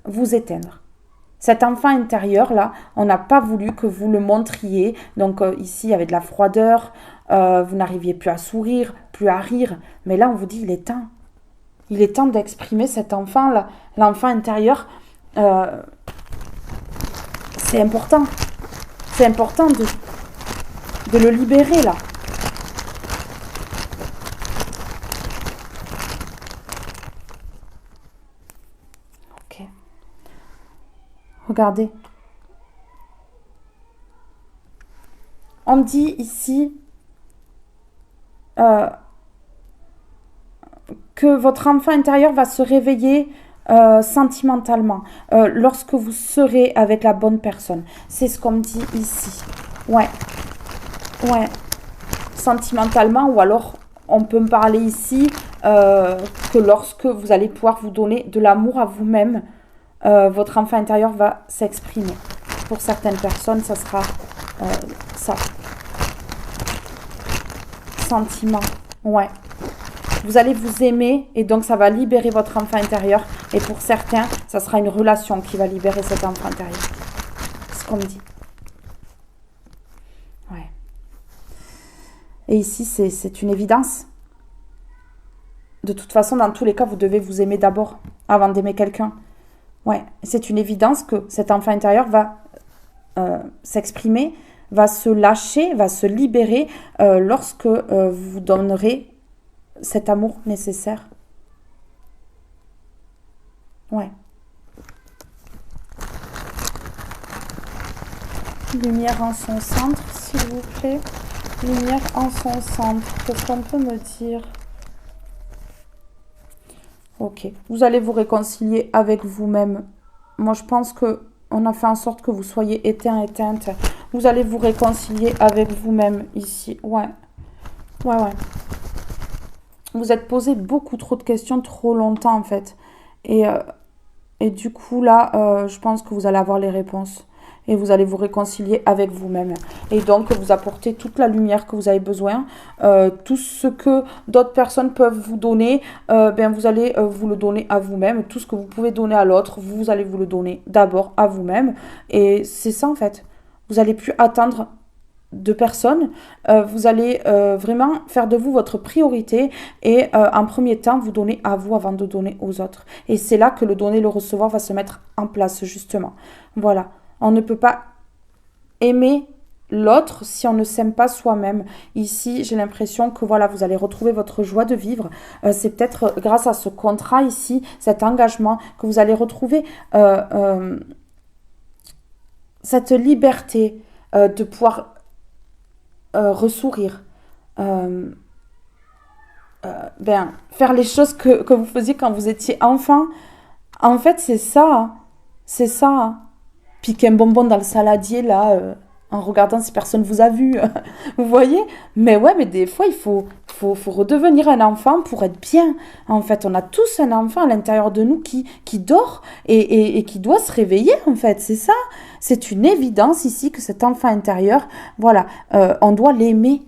vous éteindre. Cet enfant intérieur-là, on n'a pas voulu que vous le montriez. Donc ici, il y avait de la froideur, vous n'arriviez plus à sourire, plus à rire. Mais là, on vous dit, il est temps. Il est temps d'exprimer cet enfant-là, l'enfant intérieur. C'est important. C'est important de le libérer, là. Ok. Regardez. On me dit ici euh, que votre enfant intérieur va se réveiller sentimentalement lorsque vous serez avec la bonne personne. C'est ce qu'on me dit ici. Ouais, ouais, sentimentalement, ou alors on peut me parler ici que lorsque vous allez pouvoir vous donner de l'amour à vous-même, votre enfant intérieur va s'exprimer. Pour certaines personnes, ça sera ça. Sentiment, ouais. Vous allez vous aimer et donc ça va libérer votre enfant intérieur. Et pour certains, ça sera une relation qui va libérer cet enfant intérieur. C'est ce qu'on me dit. Ouais. Et ici, c'est une évidence. De toute façon, dans tous les cas, vous devez vous aimer d'abord avant d'aimer quelqu'un. Ouais, c'est une évidence que cet enfant intérieur va s'exprimer, va se lâcher, va se libérer lorsque vous donnerez cet amour nécessaire. Ouais. Lumière en son centre, s'il vous plaît. Lumière en son centre. Qu'est-ce qu'on peut me dire? Ok. Vous allez vous réconcilier avec vous-même. Moi, je pense que on a fait en sorte que vous soyez éteint, éteinte. Vous allez vous réconcilier avec vous-même ici. Ouais. Ouais, ouais. Vous êtes posé beaucoup trop de questions trop longtemps, en fait. Et du coup, là, je pense que vous allez avoir les réponses. Et vous allez vous réconcilier avec vous-même. Et donc, vous apportez toute la lumière que vous avez besoin. Tout ce que d'autres personnes peuvent vous donner, ben, vous allez vous le donner à vous-même. Tout ce que vous pouvez donner à l'autre, vous allez vous le donner d'abord à vous-même. Et c'est ça, en fait. Vous n'allez plus attendre de personnes. Vous allez vraiment faire de vous votre priorité et en premier temps, vous donner à vous avant de donner aux autres. Et c'est là que le donner, le recevoir va se mettre en place, justement. Voilà. On ne peut pas aimer l'autre si on ne s'aime pas soi-même. Ici, j'ai l'impression que voilà, vous allez retrouver votre joie de vivre. C'est peut-être grâce à ce contrat ici, cet engagement, que vous allez retrouver cette liberté de pouvoir ressourire. Faire les choses que vous faisiez quand vous étiez enfant. En fait, c'est ça. C'est ça. Piquer un bonbon dans le saladier, là, en regardant si personne vous a vu. Vous voyez? Mais ouais, mais des fois, il faut redevenir un enfant pour être bien. En fait, on a tous un enfant à l'intérieur de nous qui dort et qui doit se réveiller, en fait. C'est ça. C'est une évidence ici que cet enfant intérieur, voilà, on doit l'aimer.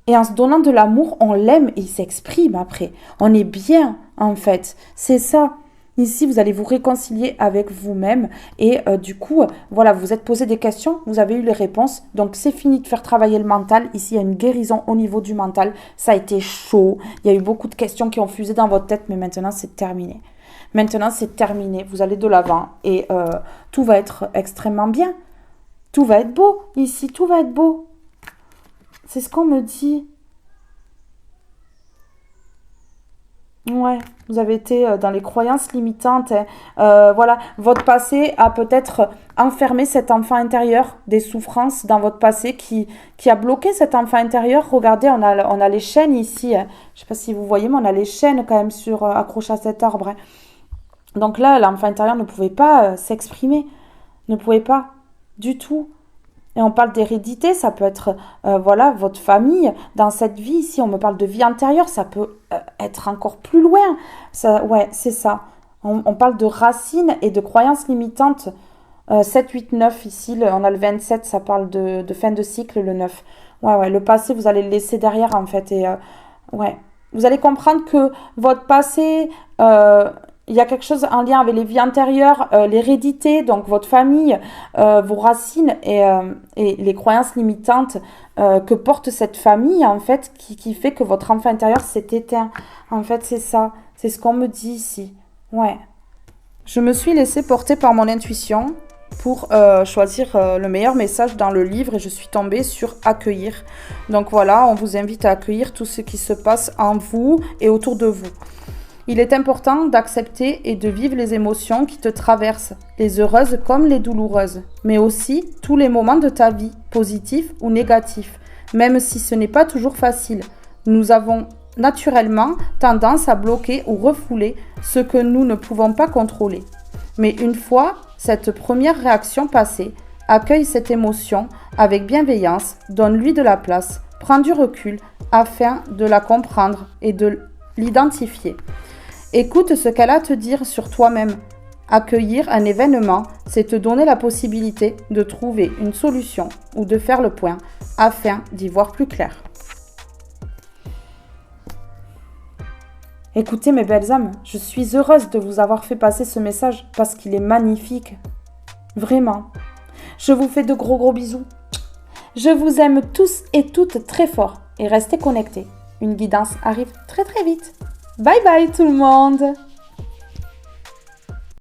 Et en se donnant de l'amour, on l'aime et il s'exprime après. On est bien, en fait. C'est ça. Ici, vous allez vous réconcilier avec vous-même et du coup, voilà, vous vous êtes posé des questions, vous avez eu les réponses. Donc, c'est fini de faire travailler le mental. Ici, il y a une guérison au niveau du mental. Ça a été chaud. Il y a eu beaucoup de questions qui ont fusé dans votre tête, mais maintenant, c'est terminé. Maintenant, c'est terminé. Vous allez de l'avant et tout va être extrêmement bien. Tout va être beau. Ici, tout va être beau. C'est ce qu'on me dit. Ouais, vous avez été dans les croyances limitantes. Voilà, votre passé a peut-être enfermé cet enfant intérieur, des souffrances dans votre passé qui a bloqué cet enfant intérieur. Regardez, on a les chaînes ici. Je ne sais pas si vous voyez, mais on a les chaînes quand même accrochées à cet arbre. Donc là, l'enfant intérieur ne pouvait pas s'exprimer, ne pouvait pas du tout. Et on parle d'hérédité, ça peut être, voilà, votre famille. Dans cette vie ici, on me parle de vie antérieure, ça peut être encore plus loin. Ça, ouais, c'est ça. On parle de racines et de croyances limitantes. 7, 8, 9 ici, on a le 27, ça parle de fin de cycle, le 9. Ouais, le passé, vous allez le laisser derrière en fait. Et ouais, vous allez comprendre que votre passé... il y a quelque chose en lien avec les vies antérieures, l'hérédité, donc votre famille, vos racines et les croyances limitantes que porte cette famille, en fait, qui fait que votre enfant intérieur s'est éteint. En fait, c'est ça. C'est ce qu'on me dit ici. Ouais. Je me suis laissée porter par mon intuition pour choisir le meilleur message dans le livre et je suis tombée sur accueillir. Donc voilà, on vous invite à accueillir tout ce qui se passe en vous et autour de vous. Il est important d'accepter et de vivre les émotions qui te traversent, les heureuses comme les douloureuses, mais aussi tous les moments de ta vie, positifs ou négatifs, même si ce n'est pas toujours facile. Nous avons naturellement tendance à bloquer ou refouler ce que nous ne pouvons pas contrôler. Mais une fois cette première réaction passée, accueille cette émotion avec bienveillance, donne-lui de la place, prends du recul afin de la comprendre et de l'identifier. Écoute ce qu'elle a à te dire sur toi-même. Accueillir un événement, c'est te donner la possibilité de trouver une solution ou de faire le point afin d'y voir plus clair. Écoutez mes belles âmes, je suis heureuse de vous avoir fait passer ce message parce qu'il est magnifique. Vraiment. Je vous fais de gros bisous. Je vous aime tous et toutes très fort et restez connectés. Une guidance arrive très vite. Bye bye tout le monde!